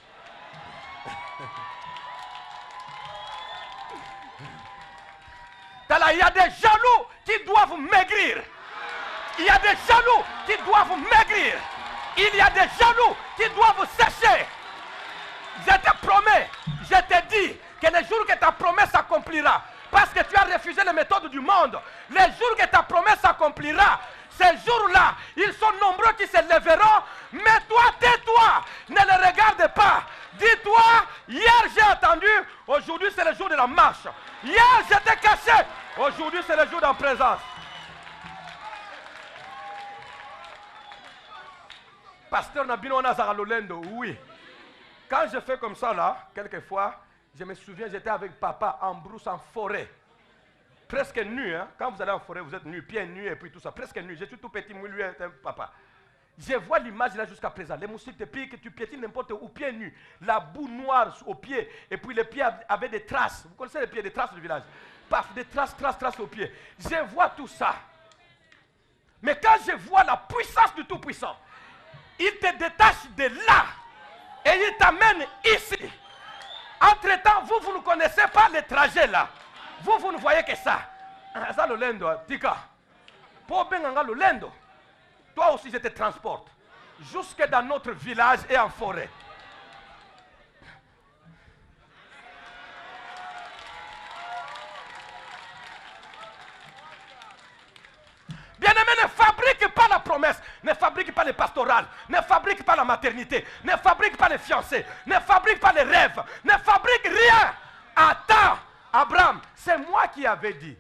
Il y a des jaloux qui doivent maigrir. Il y a des jaloux qui doivent maigrir. Il y a des jaloux qui doivent sécher. Je te promets, je te dis que le jour que ta promesse s'accomplira, parce que tu as refusé les méthodes du monde, le jour que ta promesse s'accomplira, ces jours-là, ils sont nombreux qui se lèveront, mais toi, tais-toi, ne les regarde pas. Dis-toi, hier j'ai attendu, aujourd'hui c'est le jour de la marche. Hier j'étais caché, aujourd'hui c'est le jour de la présence. Pasteur Nabino Nazaralolendo, oui. Quand je fais comme ça là, quelquefois, je me souviens, j'étais avec papa en brousse, en forêt. Presque nu, hein. Quand vous allez en forêt, vous êtes nu, pieds nus et puis tout ça, presque nu. Je suis tout petit, moi lui est un papa. Je vois l'image là jusqu'à présent. Les moustiques te piquent, tu piétines n'importe où, pieds nus. La boue noire aux pieds, et puis les pieds avaient des traces. Vous connaissez les pieds, des traces du village. Paf, des traces aux pieds. Je vois tout ça. Mais quand je vois la puissance du Tout-Puissant, il te détache de là et il t'amène ici. Entre-temps, vous ne connaissez pas le trajet là. Vous ne voyez que ça. Ça le lendo, tika. Pour benanga le lendo. Toi aussi je te transporte jusque dans notre village et en forêt. Bien-aimé, ne fabrique pas la promesse, ne fabrique pas le pastoral, ne fabrique pas la maternité, ne fabrique pas les fiancés, ne fabrique pas les rêves, ne fabrique rien. Attends, Abraham, c'est moi qui avais dit.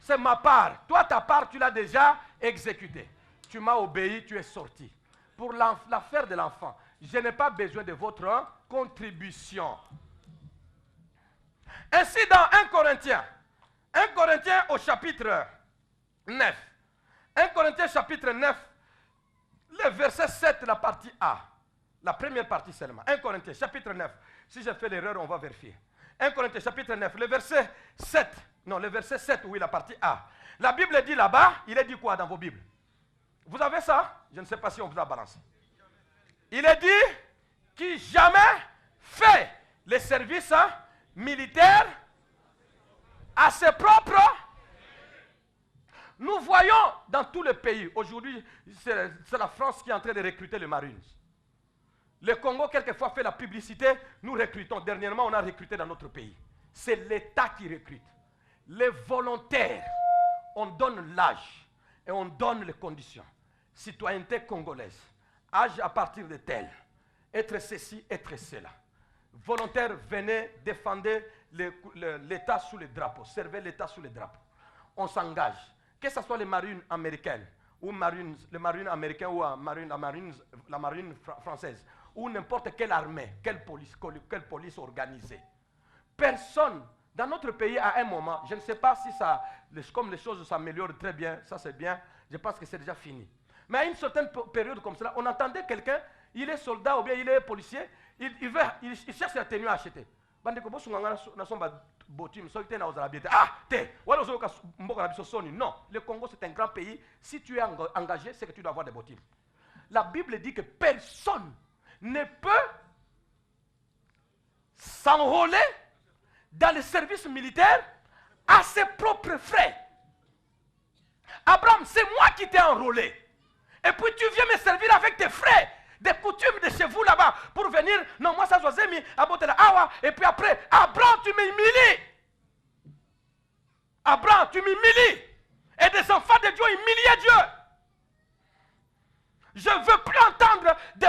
C'est ma part. Toi, ta part, tu l'as déjà exécutée. Tu m'as obéi, tu es sorti. Pour l'affaire de l'enfant, je n'ai pas besoin de votre contribution. Ainsi, dans 1 Corinthiens au chapitre 9, 1 Corinthiens chapitre 9, le verset 7, la partie A. La première partie seulement. 1 Corinthiens chapitre 9. Si j'ai fait l'erreur, on va vérifier. 1 Corinthiens chapitre 9, le verset 7. Non, le verset 7, oui, la partie A. La Bible dit là-bas, il est dit quoi dans vos Bibles? Vous avez ça? Je ne sais pas si on vous a balancé. Il est dit qui jamais fait les services militaires à ses propres. Nous voyons dans tout le pays, aujourd'hui, c'est la France qui est en train de recruter les Marines. Le Congo, quelquefois, fait la publicité, nous recrutons. Dernièrement, on a recruté dans notre pays. C'est l'État qui recrute. Les volontaires, on donne l'âge et on donne les conditions. Citoyenneté congolaise, âge à partir de tel, être ceci, être cela. Volontaires, venez, défendez l'État sous les drapeaux, servez l'État sous les drapeaux. On s'engage. Que ce soit les marines américaines, ou les marines américaines, ou la marine française, ou n'importe quelle armée, quelle police organisée. Personne, dans notre pays, à un moment, je ne sais pas si ça, comme les choses s'améliorent très bien, ça c'est bien, je pense que c'est déjà fini. Mais à une certaine période comme cela, on entendait quelqu'un il est soldat ou bien il est policier, il cherche la tenue à acheter. Non, le Congo c'est un grand pays. Si tu es engagé, c'est que tu dois avoir des bottines. La Bible dit que personne ne peut s'enrôler dans le service militaire à ses propres frais. Abraham, c'est moi qui t'ai enrôlé. Et puis tu viens me servir avec tes frais, des coutumes de chez vous là-bas, pour venir, non, moi ça soit mis à Botela Awa, et puis après, Abraham, tu m'humilies. Abraham, tu m'humilies. Et des enfants de Dieu humiliaient Dieu. Je ne veux plus entendre de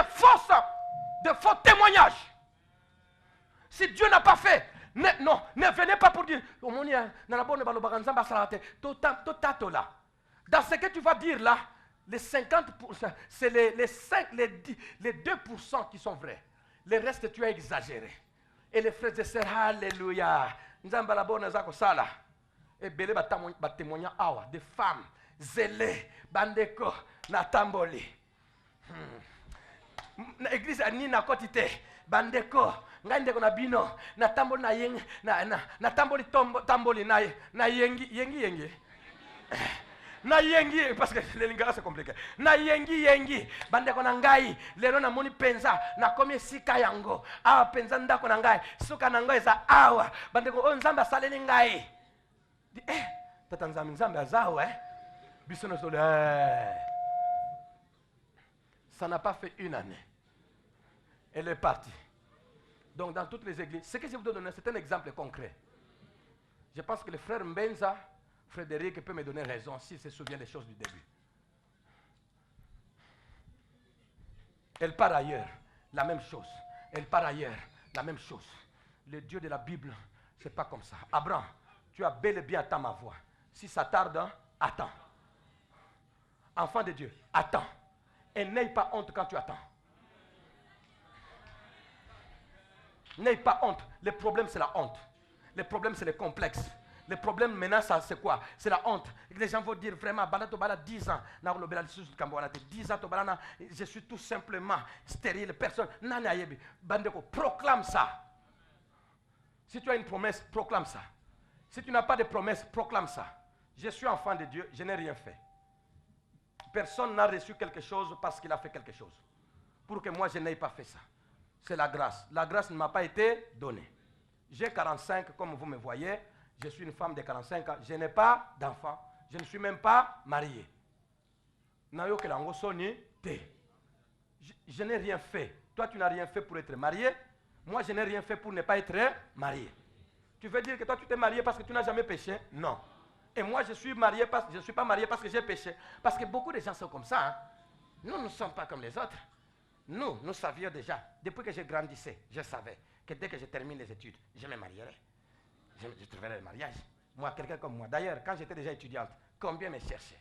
faux témoignages. Si Dieu n'a pas fait, ne venez pas pour dire, dans ce que tu vas dire là, les 50%, c'est les 2% qui sont vrais. Le reste, tu as exagéré. Et les frères et sœurs, alléluia. Et belé va témoigner des femmes zélées, bandeko, natamboli. L'église a ni na kotite, bandeko, ngandeko na bino, natamboli na yeng, natamboli tamboli na yengi. Na yengi, parce que le lingala c'est compliqué. Na yengi, bandeko na ngai, lelo na moni penza, na komi sika yango, awa penza ndako na ngai, suka na ngai za awa, bandeko o nzamba saleli ngai. Tata nzambe azao, biso no sole. Ça n'a pas fait une année. Elle est partie. Donc dans toutes les églises, ce que je vous donne, c'est un exemple concret. Je pense que le frère Mbenza, Frédéric peut me donner raison s'il se souvient des choses du début. Elle part ailleurs, la même chose. Elle part ailleurs, la même chose. Le Dieu de la Bible, c'est pas comme ça. Abraham, tu as bel et bien attendu ma voix. Si ça tarde, attends. Enfant de Dieu, attends. Et n'aie pas honte quand tu attends. N'aie pas honte. Le problème, c'est la honte. Le problème, c'est le complexe. Le problème maintenant, c'est quoi? C'est la honte. Les gens vont dire vraiment, 10 ans, 10 ans, je suis tout simplement stérile, personne. Proclame ça. Si tu as une promesse, proclame ça. Si tu n'as pas de promesse, proclame ça. Je suis enfant de Dieu, je n'ai rien fait. Personne n'a reçu quelque chose parce qu'il a fait quelque chose. Pour que moi, je n'aie pas fait ça. C'est la grâce. La grâce ne m'a pas été donnée. J'ai 45, comme vous me voyez. Je suis une femme de 45 ans. Je n'ai pas d'enfant. Je ne suis même pas marié. Je n'ai rien fait. Toi, tu n'as rien fait pour être marié. Moi, je n'ai rien fait pour ne pas être marié. Tu veux dire que toi, tu t'es marié parce que tu n'as jamais péché? Non. Et moi, je suis marié parce que je ne suis pas marié parce que j'ai péché. Parce que beaucoup de gens sont comme ça. Hein. Nous ne sommes pas comme les autres. Nous savions déjà. Depuis que je grandissais, je savais que dès que je termine les études, je me marierai. Je trouverai le mariage. Moi, quelqu'un comme moi. D'ailleurs, quand j'étais déjà étudiante, combien me cherchait?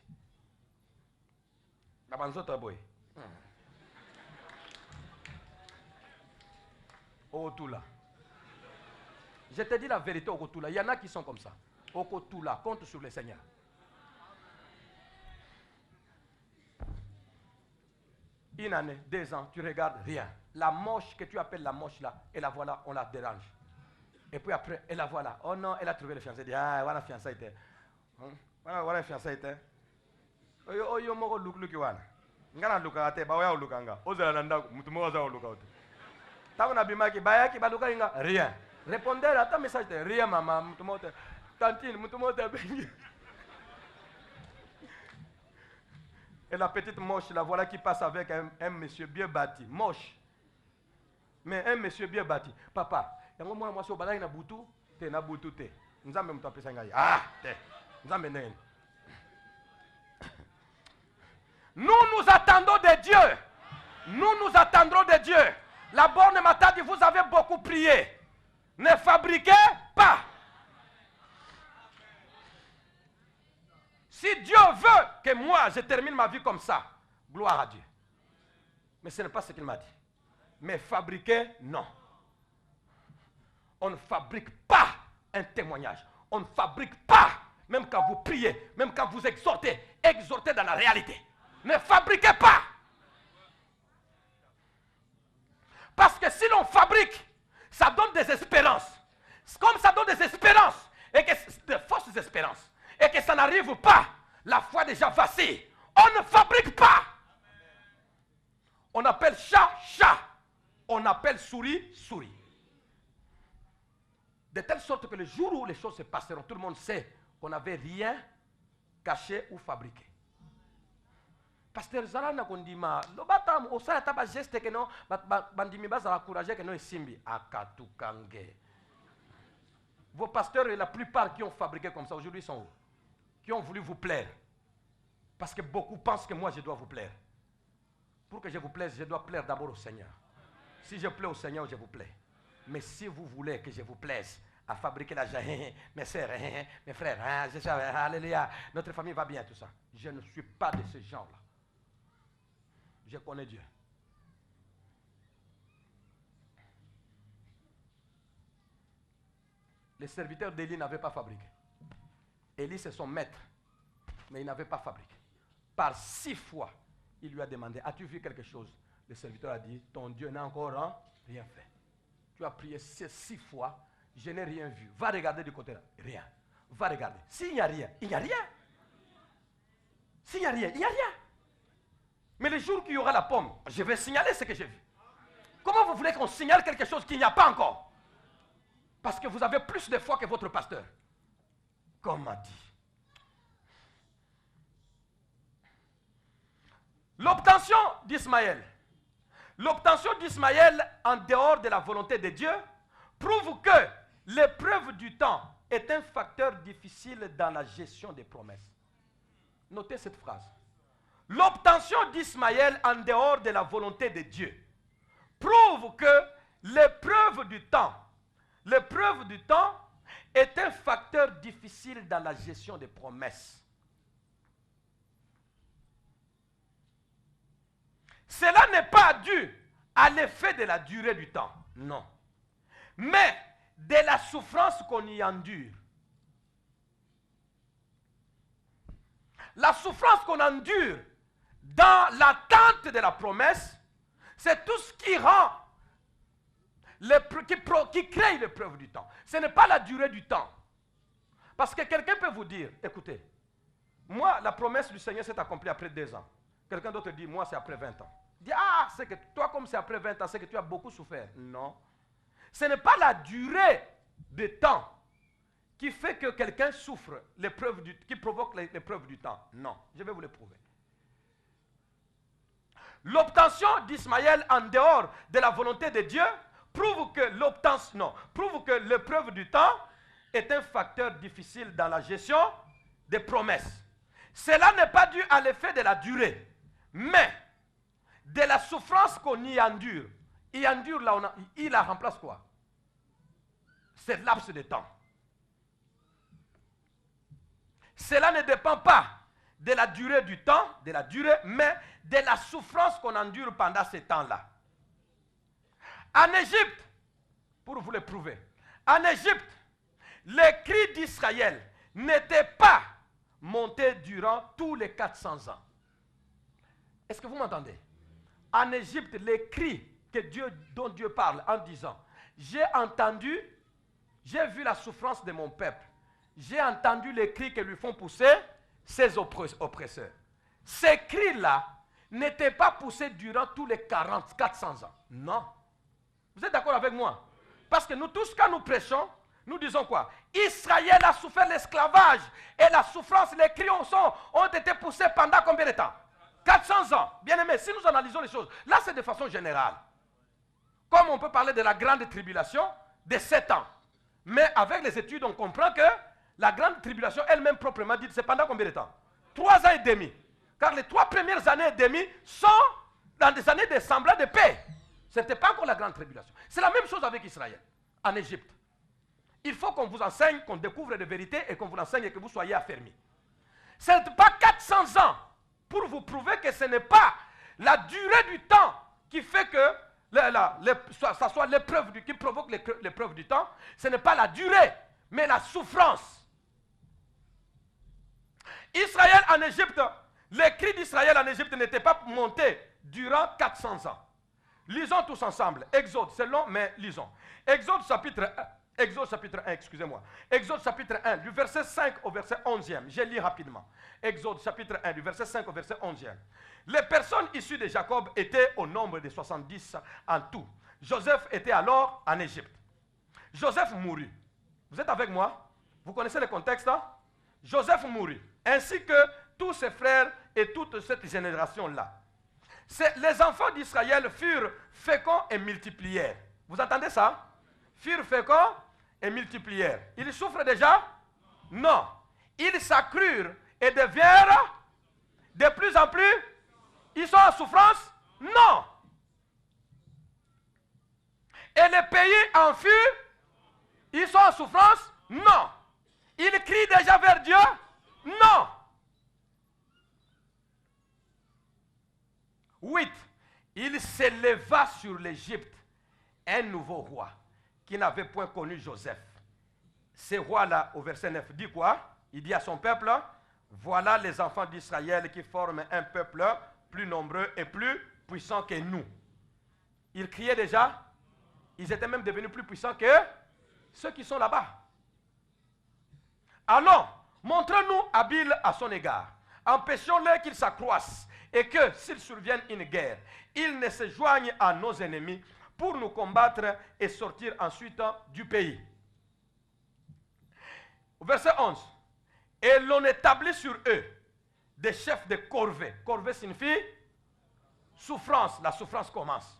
Okotula. Je te dis la vérité, Okotula. Il y en a qui sont comme ça. Okotula, compte sur le Seigneur. Une année, 2 ans, tu regardes rien. La moche que tu appelles la moche là, et la voilà, on la dérange. Et puis après, elle la voilà. Oh non, elle a trouvé le fiancé. Elle dit, ah, voilà le fiancé. Voilà le fiancé. Oh, yo, moko look wana. Ngana luka ate, ba ya luka nga. Ozela nanda, mutu moko za luka ate. Tango na bimaki, ba ya ki ba luka nga, rien. Répondez à ta message, rien maman, mutu moko. Tantine, mutu moko bengi. Et la petite moche, la voilà qui passe avec un monsieur bien bâti. Moche. Mais un monsieur bien bâti. Papa, yango mwana mwasi obala na butu te na butu te nzambe mtu apesa ngai te nzambe nene. Nous attendons de Dieu. Nous attendrons de Dieu. La borne m'a dit, vous avez beaucoup prié. Ne fabriquez pas. Si Dieu veut que moi je termine ma vie comme ça, gloire à Dieu. Mais ce n'est pas ce qu'il m'a dit. Mais fabriquer, non. On ne fabrique pas un témoignage. On ne fabrique pas, même quand vous priez, même quand vous exhortez dans la réalité. Ne fabriquez pas. Parce que si l'on fabrique, ça donne des espérances. Comme ça donne des espérances, et que de fausses espérances, et que ça n'arrive pas, la foi déjà vacille. On ne fabrique pas. On appelle chat, chat. On appelle souris, souris. De telle sorte que le jour où les choses se passeront, tout le monde sait qu'on n'avait rien caché ou fabriqué. Pasteur Zalana Kondima, le batam au sein de geste que non, bandimi bazara courageux que non est simbi. Akatukange. Vos pasteurs et la plupart qui ont fabriqué comme ça aujourd'hui sont où? Qui ont voulu vous plaire. Parce que beaucoup pensent que moi je dois vous plaire. Pour que je vous plaise, je dois plaire d'abord au Seigneur. Si je plais au Seigneur, je vous plais. Mais si vous voulez que je vous plaise, à fabriquer l'argent, mes soeurs, mes frères, alléluia, notre famille va bien, tout ça. Je ne suis pas de ce genre-là. Je connais Dieu. Les serviteurs d'Élie n'avaient pas fabriqué. Élie, c'est son maître, mais il n'avait pas fabriqué. Par 6 fois, il lui a demandé, as-tu vu quelque chose? Le serviteur a dit, ton Dieu n'a encore rien fait. Tu as prié 6 fois, je n'ai rien vu. Va regarder du côté là. Rien. Va regarder. S'il n'y a rien, il n'y a rien. S'il n'y a rien, il n'y a rien. Mais le jour qu'il y aura la pomme, je vais signaler ce que j'ai vu. Comment vous voulez qu'on signale quelque chose qu'il n'y a pas encore? Parce que vous avez plus de foi que votre pasteur. Comme a dit. L'obtention d'Ismaël. L'obtention d'Ismaël en dehors de la volonté de Dieu prouve que l'épreuve du temps est un facteur difficile dans la gestion des promesses. Notez cette phrase. L'obtention d'Ismaël en dehors de la volonté de Dieu prouve que l'épreuve du temps est un facteur difficile dans la gestion des promesses. Cela n'est pas dû à l'effet de la durée du temps, non. Mais de la souffrance qu'on y endure. La souffrance qu'on endure dans l'attente de la promesse, c'est tout ce qui rend, qui crée l'épreuve du temps. Ce n'est pas la durée du temps. Parce que quelqu'un peut vous dire, écoutez, moi, la promesse du Seigneur s'est accomplie après 2 ans. Quelqu'un d'autre dit, moi, c'est après 20 ans. Il dit, ah, c'est que toi, comme c'est après 20 ans, c'est que tu as beaucoup souffert. Non. Ce n'est pas la durée de temps qui fait que quelqu'un souffre, qui provoque l'épreuve du temps. Non, je vais vous le prouver. L'obtention d'Ismaël en dehors de la volonté de Dieu prouve que l'épreuve du temps est un facteur difficile dans la gestion des promesses. Cela n'est pas dû à l'effet de la durée, mais de la souffrance qu'on y endure. Il endure là, il la remplace quoi? C'est laps de temps. Cela ne dépend pas de la durée du temps, mais de la souffrance qu'on endure pendant ce temps-là. En Égypte, pour vous le prouver, en Égypte, les cris d'Israël n'étaient pas montés durant tous les 400 ans. Est-ce que vous m'entendez? En Égypte, les cris dont Dieu parle en disant, j'ai vu la souffrance de mon peuple, j'ai entendu les cris que lui font pousser ses oppresseurs. Ces cris-là n'étaient pas poussés durant tous les 400 ans. Non. Vous êtes d'accord avec moi? Parce que nous tous, quand nous prêchons, nous disons quoi? Israël a souffert l'esclavage et la souffrance, les cris ont été poussés pendant combien de temps? 400 ans. Bien aimé, si nous analysons les choses, là c'est de façon générale. Comme on peut parler de la grande tribulation de 7 ans. Mais avec les études, on comprend que la grande tribulation elle-même proprement dite, c'est pendant combien de temps? 3 ans et demi. Car les 3 premières années et demie sont dans des années de semblant de paix. Ce n'était pas encore la grande tribulation. C'est la même chose avec Israël, en Égypte. Il faut qu'on vous enseigne, qu'on découvre des vérités et qu'on vous enseigne et que vous soyez affermis. Ce n'est pas 400 ans pour vous prouver que ce n'est pas la durée du temps qui fait que ça soit l'épreuve qui provoque l'épreuve du temps. Ce n'est pas la durée, mais la souffrance. Israël en Égypte, les cris d'Israël en Égypte n'étaient pas montés durant 400 ans. Lisons tous ensemble. Exode, c'est long, mais lisons. Exode chapitre 1, excusez-moi. Exode chapitre 1, du verset 5 au verset 11e. Je lis rapidement. Exode chapitre 1, du verset 5 au verset 11e. Les personnes issues de Jacob étaient au nombre de 70 en tout. Joseph était alors en Égypte. Joseph mourut. Vous êtes avec moi? Vous connaissez le contexte, hein? Joseph mourut, ainsi que tous ses frères et toute cette génération-là. Les enfants d'Israël furent féconds et multiplièrent. Vous entendez ça? Furent féconds et multiplièrent. Ils souffrent déjà? Non. Ils s'accrurent et devinrent de plus en plus. Ils sont en souffrance? Non. Et le pays en fut? Ils sont en souffrance? Non. Ils crient déjà vers Dieu? Non. 8. Il s'éleva sur l'Égypte un nouveau roi qui n'avait point connu Joseph. Ce roi-là, au verset 9, dit quoi? Il dit à son peuple, voilà les enfants d'Israël qui forment un peuple plus nombreux et plus puissant que nous. Ils criaient déjà? Ils étaient même devenus plus puissants que ceux qui sont là-bas. Allons, montrons-nous habiles à son égard. Empêchons-les qu'ils s'accroissent et que, s'il survienne une guerre, ils ne se joignent à nos ennemis pour nous combattre et sortir ensuite du pays. Verset 11. Et l'on établit sur eux des chefs de corvée. Corvée signifie souffrance. La souffrance commence.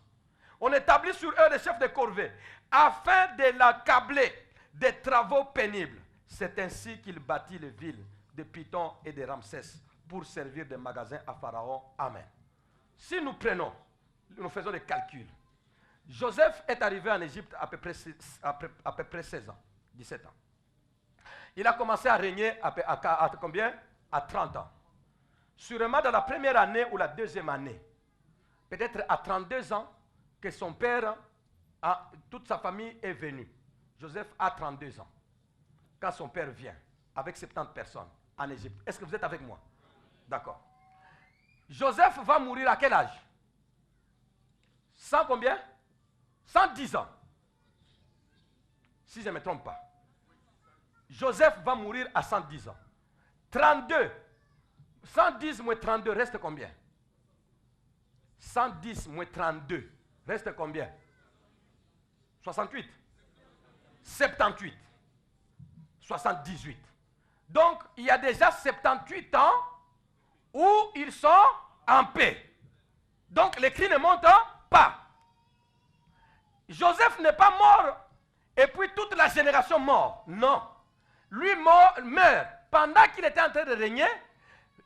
On établit sur eux des chefs de corvée afin de l'accabler des travaux pénibles. C'est ainsi qu'il bâtit les villes de Python et de Ramsès pour servir de magasins à Pharaon. Amen. Si nous prenons, nous faisons des calculs. Joseph est arrivé en Égypte à peu près 16 ans, 17 ans. Il a commencé à régner à combien? À 30 ans. Sûrement dans la première année ou la deuxième année, peut-être à 32 ans, que son père, toute sa famille est venue. Joseph a 32 ans. Quand son père vient, avec 70 personnes, en Égypte. Est-ce que vous êtes avec moi? D'accord. Joseph va mourir à quel âge? 100 combien? 110 ans. Si je ne me trompe pas. Joseph va mourir à 110 ans. 32. 110 moins 32 reste combien? 110 moins 32 reste combien? 68. 78. 78. Donc, il y a déjà 78 ans où ils sont en paix. Donc, les cris ne montent pas. Joseph n'est pas mort et puis toute la génération mort. Non. Lui meurt. Pendant qu'il était en train de régner,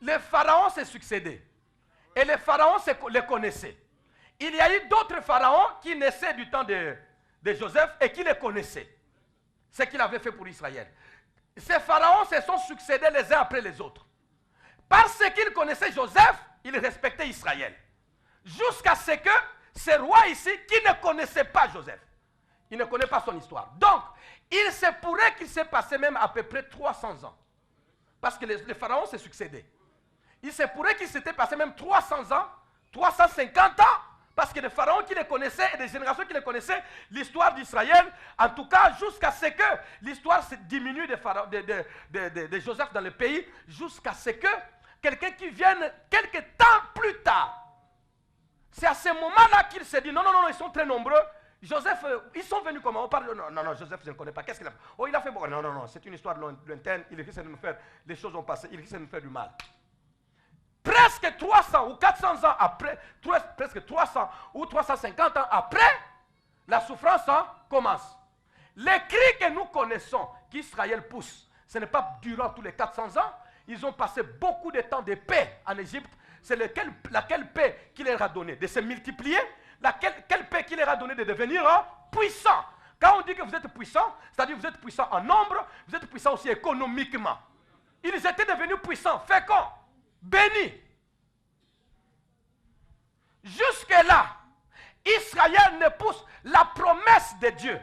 les pharaons se succédaient. Et les pharaons les connaissaient. Il y a eu d'autres pharaons qui naissaient du temps de Joseph et qui les connaissaient. Ce qu'il avait fait pour Israël. Ces pharaons se sont succédés les uns après les autres. Parce qu'ils connaissaient Joseph, ils respectaient Israël. Jusqu'à ce que ce roi ici, qui ne connaissait pas Joseph, il ne connaît pas son histoire. Donc, il se pourrait qu'il s'est passé même à peu près 300 ans. Parce que les pharaons se succédaient. Il se pourrait qu'il s'était passé même 300 ans, 350 ans, parce que les pharaons qui les connaissaient et des générations qui les connaissaient, l'histoire d'Israël, en tout cas jusqu'à ce que l'histoire se diminue de Joseph dans le pays, jusqu'à ce que quelqu'un qui vienne quelques temps plus tard, c'est à ce moment-là qu'il s'est dit, non, ils sont très nombreux. Joseph, ils sont venus comment? On parle, non, Joseph, je ne connais pas. Qu'est-ce qu'il a fait? Oh, il a fait bon. Non, c'est une histoire lointaine. Il risque de nous faire, les choses ont passé, il risque de nous faire du mal. Presque 300 ou 400 ans après, presque 300 ou 350 ans après, la souffrance commence. Les cris que nous connaissons, qu'Israël pousse, ce n'est pas durant tous les 400 ans. Ils ont passé beaucoup de temps de paix en Égypte. C'est laquelle paix qu'il leur a donné? De se multiplier. Quelle paix qu'il leur a donné de devenir puissant. Quand on dit que vous êtes puissant, c'est-à-dire que vous êtes puissant en nombre, vous êtes puissant aussi économiquement. Ils étaient devenus puissants, féconds, bénis. Jusque-là, Israël ne pousse la promesse de Dieu,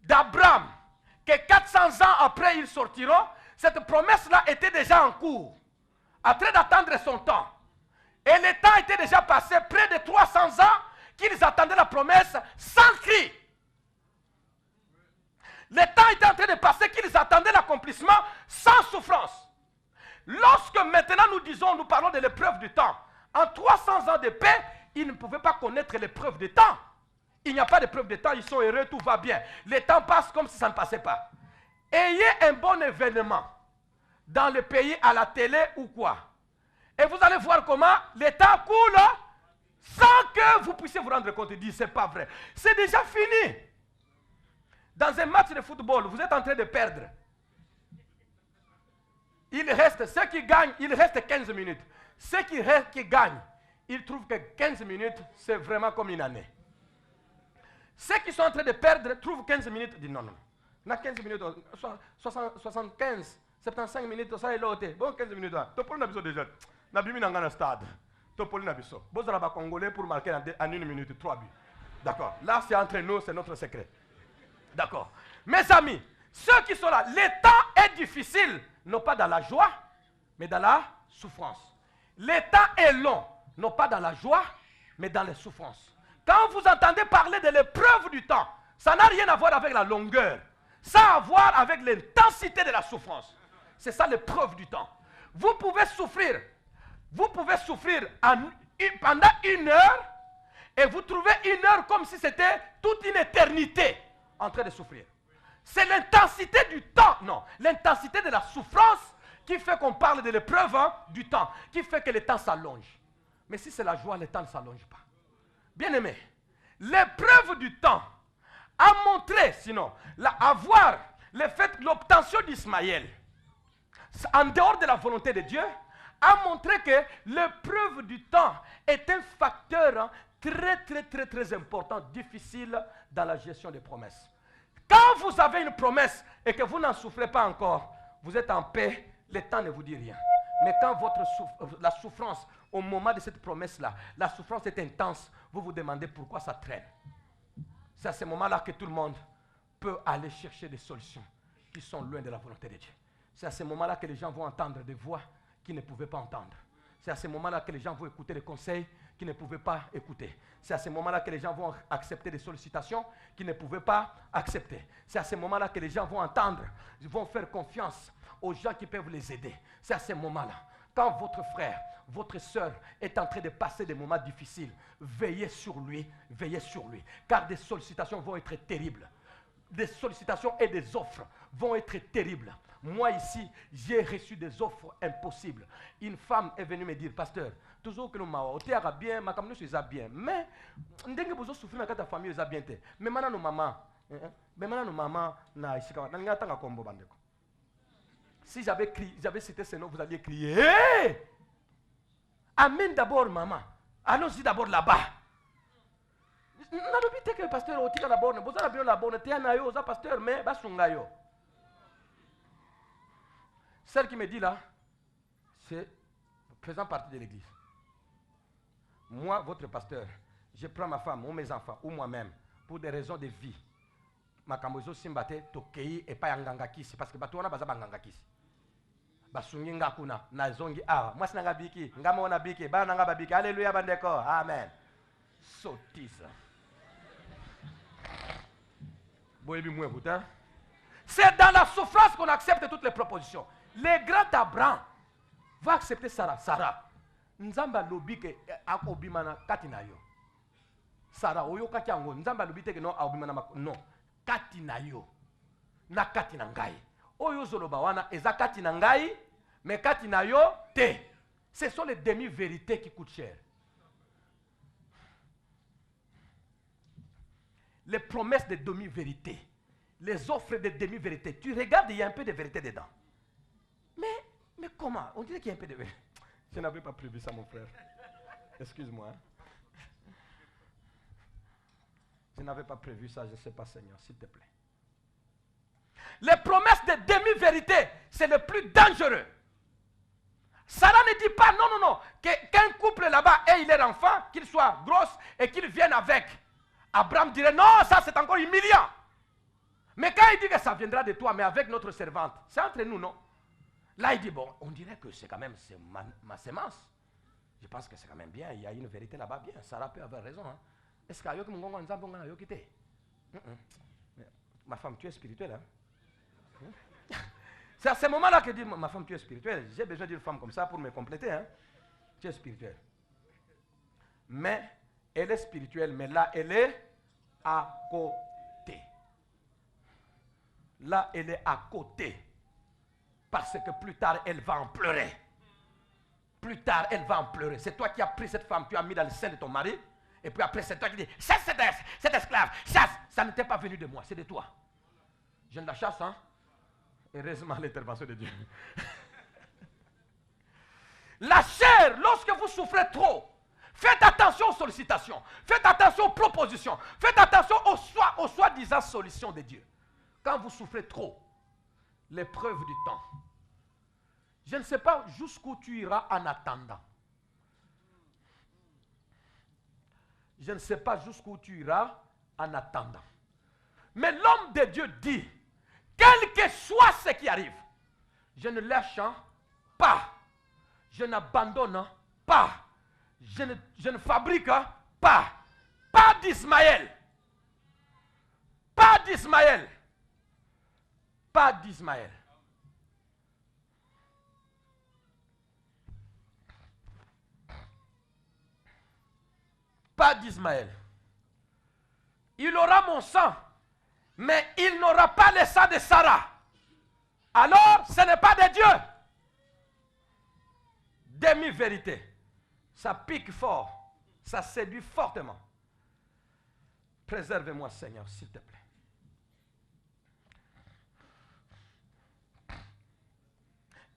d'Abraham, que 400 ans après ils sortiront. Cette promesse-là était déjà en cours, en train d'attendre son temps. Et le temps était déjà passé, près de 300 ans, qu'ils attendaient la promesse sans cri. Le temps était en train de passer qu'ils attendaient l'accomplissement sans souffrance. Lorsque maintenant nous parlons de l'épreuve du temps, en 300 ans de paix, ils ne pouvaient pas connaître l'épreuve du temps. Il n'y a pas d'épreuve de temps, ils sont heureux, tout va bien. Le temps passe comme si ça ne passait pas. Ayez un bon événement dans le pays, à la télé ou quoi. Et vous allez voir comment le temps coule sans que vous puissiez vous rendre compte et dire c'est pas vrai. C'est déjà fini. Dans un match de football, vous êtes en train de perdre. Il reste, ceux qui gagnent, il reste 15 minutes. Ceux qui gagnent, ils trouvent que 15 minutes, c'est vraiment comme une année. Ceux qui sont en train de perdre trouvent 15 minutes, disent non, non. On a 15 minutes, 75, 75 minutes, ça est l'autre. Bon, 15 minutes, tu peux nous déjà. Nous avons dans le stade. Tu peux nous dire. Vous avez Congolais pour marquer en 1 minute 3 buts. D'accord. Là, c'est entre nous, c'est notre secret. D'accord. Mes amis, ceux qui sont là, le temps est difficile, non pas dans la joie, mais dans la souffrance. Le temps est long, non pas dans la joie, mais dans les souffrances. Quand vous entendez parler de l'épreuve du temps, ça n'a rien à voir avec la longueur. Ça a à voir avec l'intensité de la souffrance. C'est ça l'épreuve du temps. Vous pouvez souffrir pendant 1 heure et vous trouvez 1 heure comme si c'était toute une éternité en train de souffrir. C'est l'intensité du temps, non, l'intensité de la souffrance qui fait qu'on parle de l'épreuve du temps, qui fait que le temps s'allonge. Mais si c'est la joie, le temps ne s'allonge pas. Bien-aimé, l'épreuve du temps a montré, sinon, l'obtention d'Ismaël, en dehors de la volonté de Dieu, a montré que l'épreuve du temps est un facteur très important, difficile dans la gestion des promesses. Quand vous avez une promesse et que vous n'en souffrez pas encore, vous êtes en paix, le temps ne vous dit rien. Mais quand la souffrance, au moment de cette promesse-là, la souffrance est intense, vous vous demandez pourquoi ça traîne. C'est à ce moment-là que tout le monde peut aller chercher des solutions qui sont loin de la volonté de Dieu. C'est à ce moment-là que les gens vont entendre des voix qu'ils ne pouvaient pas entendre. C'est à ce moment-là que les gens vont écouter des conseils qu'ils ne pouvaient pas écouter. C'est à ce moment-là que les gens vont accepter des sollicitations qu'ils ne pouvaient pas accepter. C'est à ce moment-là que les gens vont entendre, ils vont faire confiance aux gens qui peuvent les aider. C'est à ce moment-là. Quand votre frère, votre soeur est en train de passer des moments difficiles, veillez sur lui, car des sollicitations vont être terribles. Des sollicitations et des offres vont être terribles. Moi ici, j'ai reçu des offres impossibles. Une femme est venue me dire, pasteur, toujours que nous m'avons bien, ma caméra suis bien, mais ndenge vous souffrir dans ta famille est bien. Mais maintenant nos mamans, si j'avais cité ce nom, vous alliez crier. Hey! Amène d'abord maman. Allons-y d'abord là-bas. N'allons que pasteur au tika la bonne. Vous avez bien la bonne. T'es un ayo, ça pasteur, mais basungayo. Celle qui me dit là, c'est faisant partie de l'église. Moi, votre pasteur, je prends ma femme ou mes enfants ou moi-même pour des raisons de vie. Ma kambozo simbate tokei et pas yangangakisi parce que batuona baza bangangakisi. Basungi ngakuna na zongi moi sinanga biki ngama ona biki bana nga babiki alléluia bandeko amen. Sottise. C'est dans la souffrance qu'on accepte toutes les propositions. Le grand Abraham va accepter Sarah. Nzamba lobike akobimana katina yo. Sarah oyo kakiango nzamba lobite ke no akobimana no katina yo. Na katina ngai. Oyo zoloba wana eza katina ngai mais katina yo te. Ce sont les demi-vérités qui coûtent cher. Les promesses de demi-vérité, les offres de demi-vérité. Tu regardes, il y a un peu de vérité dedans. Mais comment? On dirait qu'il y a un peu de vérité. Je n'avais pas prévu ça, mon frère. Excuse-moi. Je n'avais pas prévu ça, je ne sais pas, Seigneur, s'il te plaît. Les promesses de demi-vérité, c'est le plus dangereux. Sarah ne dit pas, non, qu'un couple là-bas ait leur enfant, qu'il soit grosse et qu'il vienne avec. Abraham dirait, non, ça c'est encore humiliant. Mais quand il dit que ça viendra de toi, mais avec notre servante, c'est entre nous, non? Là, il dit, bon, on dirait que c'est quand même ma sémence. Je pense que c'est quand même bien, il y a une vérité là-bas, bien. Sarah peut avoir raison. Hein. Est-ce que ma femme, tu es spirituelle, hein? C'est à ce moment-là que dit ma femme, tu es spirituelle. J'ai besoin d'une femme comme ça pour me compléter, hein? Tu es spirituelle. Mais elle est spirituelle, mais là, elle est à côté. Là, elle est à côté. Parce que plus tard, elle va en pleurer. Plus tard, elle va en pleurer. C'est toi qui as pris cette femme, tu as mis dans le sein de ton mari. Et puis après, c'est toi qui dis, chasse cette esclave, chasse. Ça n'était pas venu de moi, c'est de toi. Je ne la chasse, hein? Heureusement, l'intervention de Dieu. La chair, lorsque vous souffrez trop, faites attention aux sollicitations. Faites attention aux propositions. Faites attention aux soi-disant solutions de Dieu. Quand vous souffrez trop, l'épreuve du temps. Je ne sais pas jusqu'où tu iras en attendant. Je ne sais pas jusqu'où tu iras en attendant. Mais l'homme de Dieu dit, quel que soit ce qui arrive, je ne lâche pas. Je n'abandonne pas. Je ne fabrique pas. Pas d'Ismaël. Pas d'Ismaël. Pas d'Ismaël. Pas d'Ismaël. Il aura mon sang, mais il n'aura pas le sang de Sarah. Alors, ce n'est pas de Dieu. Demi-vérité. Ça pique fort. Ça séduit fortement. Préserve-moi, Seigneur, s'il te plaît.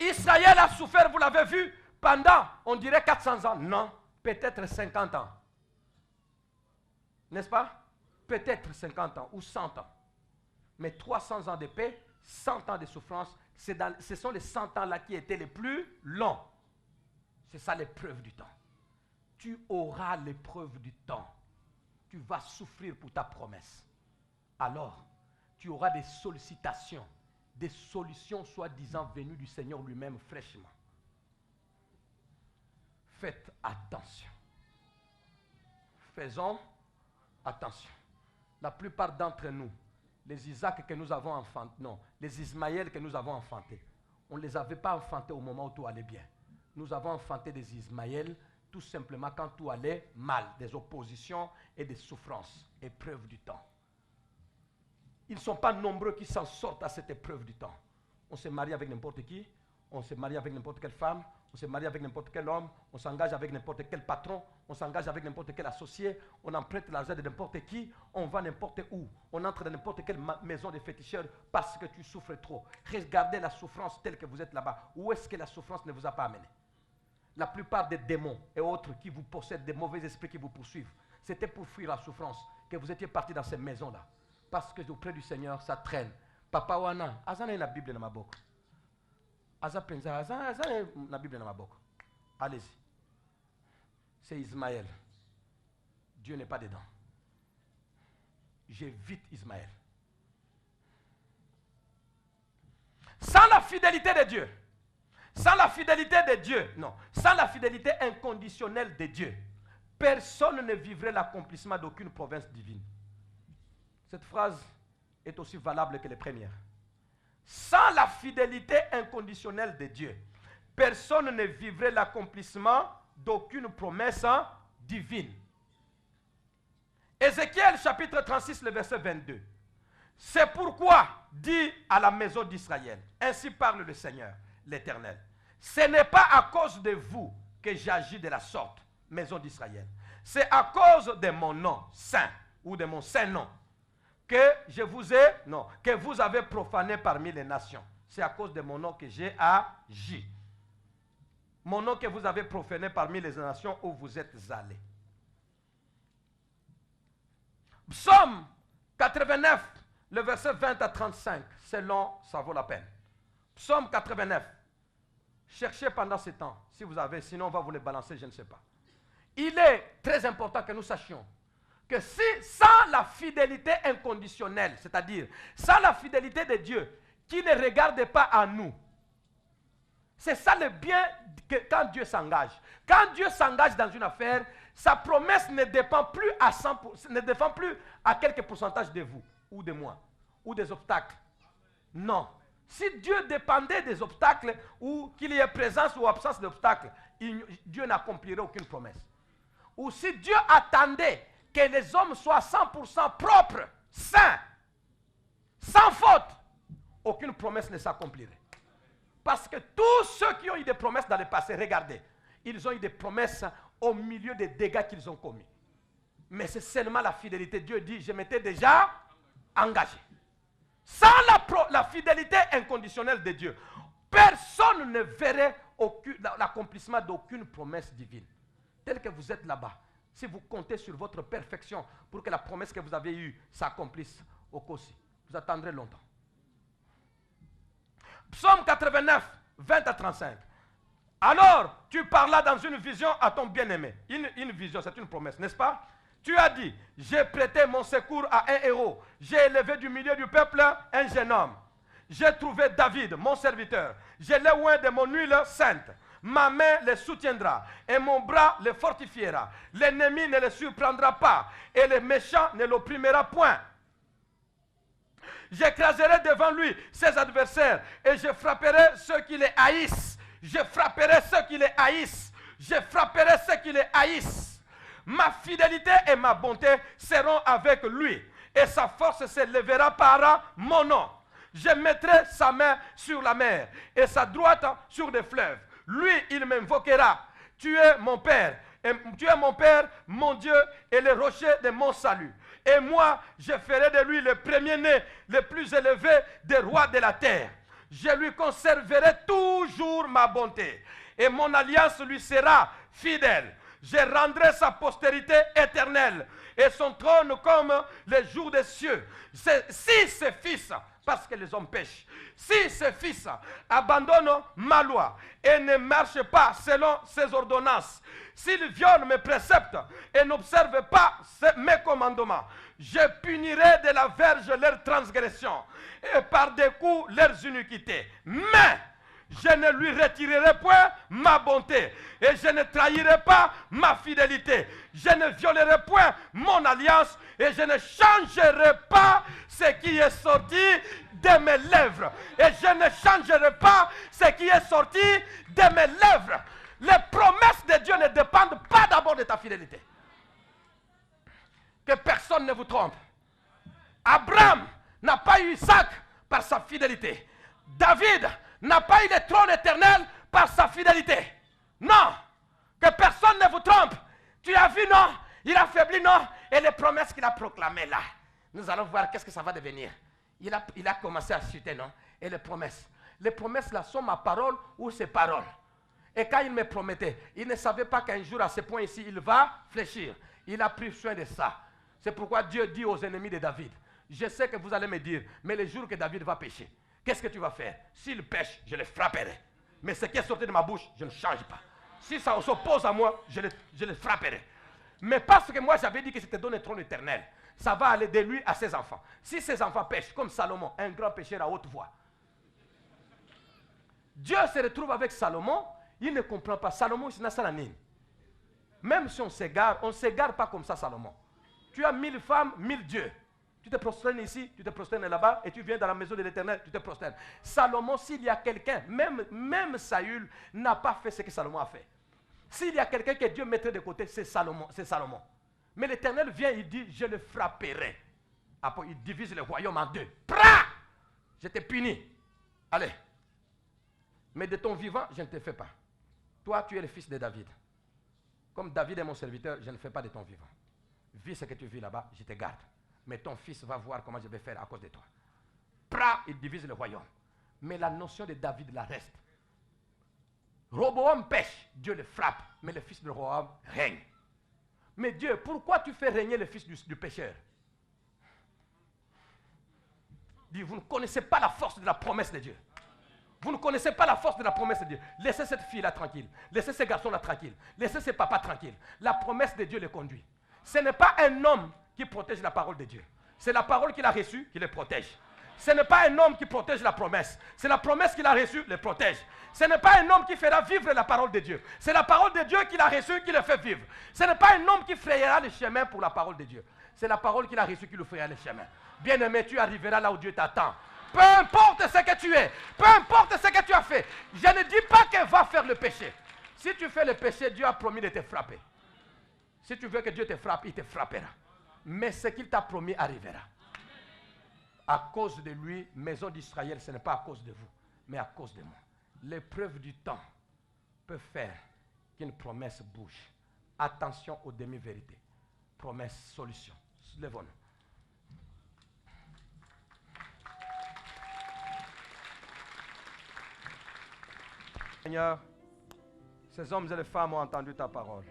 Israël a souffert, vous l'avez vu, pendant, on dirait 400 ans. Non, peut-être 50 ans. N'est-ce pas? Peut-être 50 ans ou 100 ans. Mais 300 ans de paix, 100 ans de souffrance, ce sont les 100 ans-là qui étaient les plus longs. C'est ça l'épreuve du temps. Tu auras l'épreuve du temps. Tu vas souffrir pour ta promesse. Alors, tu auras des sollicitations, des solutions soi-disant venues du Seigneur lui-même fraîchement. Faites attention. Faisons attention. La plupart d'entre nous, les Isaac que nous avons enfantés, non, les Ismaël que nous avons enfantés, on ne les avait pas enfantés au moment où tout allait bien. Nous avons enfanté des Ismaël tout simplement quand tout allait mal, des oppositions et des souffrances, épreuve du temps. Ils ne sont pas nombreux qui s'en sortent à cette épreuve du temps. On se marie avec n'importe qui, on se marie avec n'importe quelle femme, on se marie avec n'importe quel homme, on s'engage avec n'importe quel patron, on s'engage avec n'importe quel associé, on emprunte l'argent de n'importe qui, on va n'importe où, on entre dans n'importe quelle maison de féticheurs parce que tu souffres trop. Regardez la souffrance telle que vous êtes là-bas. Où est-ce que la souffrance ne vous a pas amené? La plupart des démons et autres qui vous possèdent, des mauvais esprits qui vous poursuivent, c'était pour fuir la souffrance que vous étiez partis dans ces maisons-là. Parce que auprès du Seigneur, ça traîne. Papa wana, azana la Bible dans ma boca. Azana la Bible dans ma boca. Allez-y. C'est Ismaël. Dieu n'est pas dedans. J'évite Ismaël. Sans la fidélité de Dieu, sans la fidélité de Dieu, non, sans la fidélité inconditionnelle de Dieu, personne ne vivrait l'accomplissement d'aucune promesse divine. Cette phrase est aussi valable que les premières. Sans la fidélité inconditionnelle de Dieu, personne ne vivrait l'accomplissement d'aucune promesse divine. Ézéchiel chapitre 36, le verset 22. C'est pourquoi, dit à la maison d'Israël, ainsi parle le Seigneur, l'Éternel. Ce n'est pas à cause de vous que j'agis de la sorte, maison d'Israël. C'est à cause de mon nom saint, ou de mon saint nom, que je vous ai, non, que vous avez profané parmi les nations. C'est à cause de mon nom que j'ai agi. Mon nom que vous avez profané parmi les nations où vous êtes allés. Psaume 89, le verset 20 à 35, c'est long, ça vaut la peine. Psaume 89. Cherchez pendant ce temps, si vous avez, sinon on va vous les balancer, je ne sais pas. Il est très important que nous sachions que si, sans la fidélité inconditionnelle, c'est-à-dire sans la fidélité de Dieu, qui ne regarde pas à nous, C'est ça le bien quand Dieu s'engage. Quand Dieu s'engage dans une affaire, sa promesse ne dépend plus à 100%, ne dépend plus à quelques pourcentages de vous, ou de moi, ou des obstacles. Non. Si Dieu dépendait des obstacles, ou qu'il y ait présence ou absence d'obstacles, Dieu n'accomplirait aucune promesse. Ou si Dieu attendait que les hommes soient 100% propres, saints, sans faute, aucune promesse ne s'accomplirait. Parce que tous ceux qui ont eu des promesses dans le passé, regardez, ils ont eu des promesses au milieu des dégâts qu'ils ont commis. Mais c'est seulement la fidélité. Dieu dit, je m'étais déjà engagé. Sans la fidélité inconditionnelle de Dieu, personne ne verrait l'accomplissement d'aucune promesse divine. Tel que vous êtes là-bas, si vous comptez sur votre perfection pour que la promesse que vous avez eue s'accomplisse au Kossi, vous attendrez longtemps. Psaume 89, 20 à 35. Alors, tu parlas dans une vision à ton bien-aimé. Une vision, c'est une promesse, n'est-ce pas? Tu as dit, j'ai prêté mon secours à un héros. J'ai élevé du milieu du peuple un jeune homme. J'ai trouvé David, mon serviteur. Je l'ai oint de mon huile sainte. Ma main le soutiendra et mon bras le fortifiera. L'ennemi ne le surprendra pas et le méchant ne l'opprimera point. J'écraserai devant lui ses adversaires et je frapperai ceux qui les haïssent. Je frapperai ceux qui les haïssent. Je frapperai ceux qui les haïssent. Ma fidélité et ma bonté seront avec lui et sa force s'élèvera par mon nom. Je mettrai sa main sur la mer et sa droite sur des fleuves. Lui, il m'invoquera. Tu es mon Père. Et tu es mon Père, mon Dieu et le rocher de mon salut. Et moi, je ferai de lui le premier-né, le plus élevé des rois de la terre. Je lui conserverai toujours ma bonté. Et mon alliance lui sera fidèle. Je rendrai sa postérité éternelle. Et son trône comme les jours des cieux. Si ses fils, parce que les hommes pêchent, si ses fils abandonnent ma loi et ne marchent pas selon ses ordonnances, s'ils violent mes préceptes et n'observent pas mes commandements, je punirai de la verge leurs transgressions et par des coups leurs iniquités. Mais je ne lui retirerai point ma bonté et je ne trahirai pas ma fidélité. Je ne violerai point mon alliance et je ne changerai pas ce qui est sorti de mes lèvres. Et je ne changerai pas ce qui est sorti de mes lèvres. Les promesses de Dieu ne dépendent pas d'abord de ta fidélité. Que personne ne vous trompe. Abraham n'a pas eu Isaac par sa fidélité. David n'a pas eu le trône éternel par sa fidélité. Non. Que personne ne vous trompe. Tu as vu, non? Il a faibli, non? Et les promesses qu'il a proclamées là, nous allons voir qu'est-ce que ça va devenir. Il a commencé à chuter, non? Et les promesses là sont ma parole ou ses paroles. Et quand il me promettait, il ne savait pas qu'un jour à ce point ici, il va fléchir. Il a pris soin de ça. C'est pourquoi Dieu dit aux ennemis de David, je sais que vous allez me dire, mais le jour que David va pécher, qu'est-ce que tu vas faire? S'il pêche, je le frapperai. Mais ce qui est sorti de ma bouche, je ne change pas. Si ça s'oppose à moi, je le frapperai. Mais parce que moi j'avais dit que c'était donné un trône éternel, ça va aller de lui à ses enfants. Si ses enfants pêchent, comme Salomon, un grand pécheur à haute voix, Dieu se retrouve avec Salomon, il ne comprend pas. Salomon, c'est Nassananine. Même si on ne s'égare pas comme ça, Salomon. Tu as 1000 femmes, 1000 dieux. Tu te prosternes ici, tu te prosternes là-bas, et tu viens dans la maison de l'Éternel, tu te prosternes. Salomon, s'il y a quelqu'un, même Saül n'a pas fait ce que Salomon a fait. S'il y a quelqu'un que Dieu mettrait de côté, c'est Salomon. Mais l'Éternel vient, il dit, je le frapperai. Après, il divise le royaume en deux. Pra! Je t'ai puni. Allez. Mais de ton vivant, je ne te fais pas. Toi, tu es le fils de David. Comme David est mon serviteur, je ne fais pas de ton vivant. Vis ce que tu vis là-bas, je te garde. Mais ton fils va voir comment je vais faire à cause de toi. Pra, il divise le royaume. Mais la notion de David la reste. Roboam pêche, Dieu le frappe, mais le fils de Roboam règne. Mais Dieu, pourquoi tu fais régner le fils du pécheur? Dit, vous ne connaissez pas la force de la promesse de Dieu. Vous ne connaissez pas la force de la promesse de Dieu. Laissez cette fille-là tranquille. Laissez ce garçon-là tranquille. Laissez ce papa tranquille. La promesse de Dieu les conduit. Ce n'est pas un homme qui protège la parole de Dieu. C'est la parole qu'il a reçue qui les protège. Ce n'est pas un homme qui protège la promesse. C'est la promesse qu'il a reçue, le protège. Ce n'est pas un homme qui fera vivre la parole de Dieu. C'est la parole de Dieu qu'il a reçue qui le fait vivre. Ce n'est pas un homme qui frayera le chemin pour la parole de Dieu. C'est la parole qu'il a reçue qui lui frayera le chemin. Bien-aimé, tu arriveras là où Dieu t'attend. Peu importe ce que tu es, peu importe ce que tu as fait. Je ne dis pas que va faire le péché. Si tu fais le péché, Dieu a promis de te frapper. Si tu veux que Dieu te frappe, il te frappera. Mais ce qu'il t'a promis arrivera. À cause de lui, maison d'Israël, ce n'est pas à cause de vous, mais à cause de moi. L'épreuve du temps peut faire qu'une promesse bouge. Attention aux demi-vérités. Promesse, solution. Lève-nous. Seigneur, ces hommes et les femmes ont entendu ta parole.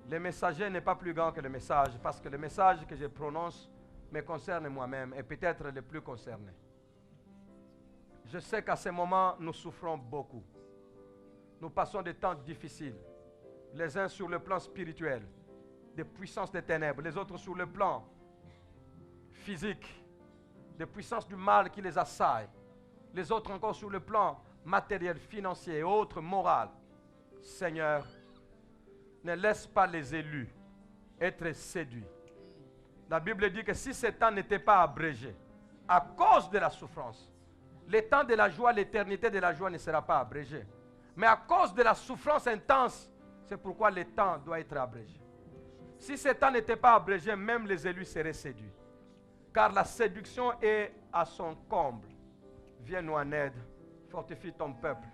Le messager n'est pas plus grand que le message, parce que le message que je prononce me concerne moi-même et peut-être le plus concerné. Je sais qu'à ce moment, nous souffrons beaucoup. Nous passons des temps difficiles, les uns sur le plan spirituel, des puissances des ténèbres, les autres sur le plan physique, des puissances du mal qui les assaillent, les autres encore sur le plan matériel, financier et autres, moral. Seigneur, ne laisse pas les élus être séduits. La Bible dit que si ce temps n'était pas abrégé, à cause de la souffrance, le temps de la joie, l'éternité de la joie ne sera pas abrégé. Mais à cause de la souffrance intense, c'est pourquoi le temps doit être abrégé. Si ce temps n'était pas abrégé, même les élus seraient séduits. Car la séduction est à son comble. Viens-nous en aide, fortifie ton peuple,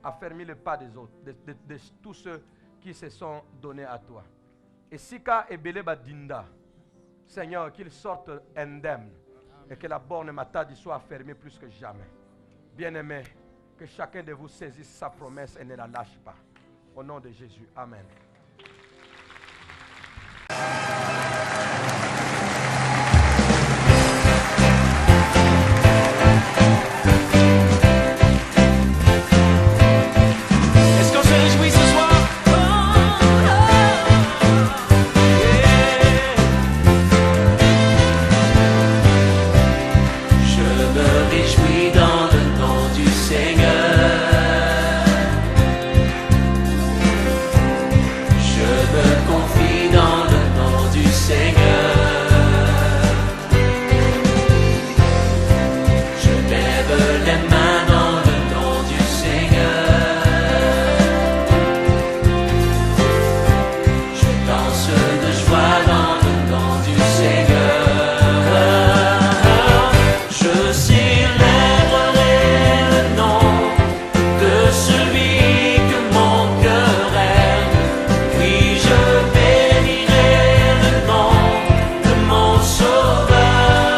affermis le pas des autres, de tous ceux qui se sont donnés à toi. Et Sika et Beleba Dinda, Seigneur, qu'ils sortent indemnes et que la borne Matadi soit affermie plus que jamais. Bien-aimés, que chacun de vous saisisse sa promesse et ne la lâche pas. Au nom de Jésus, Amen.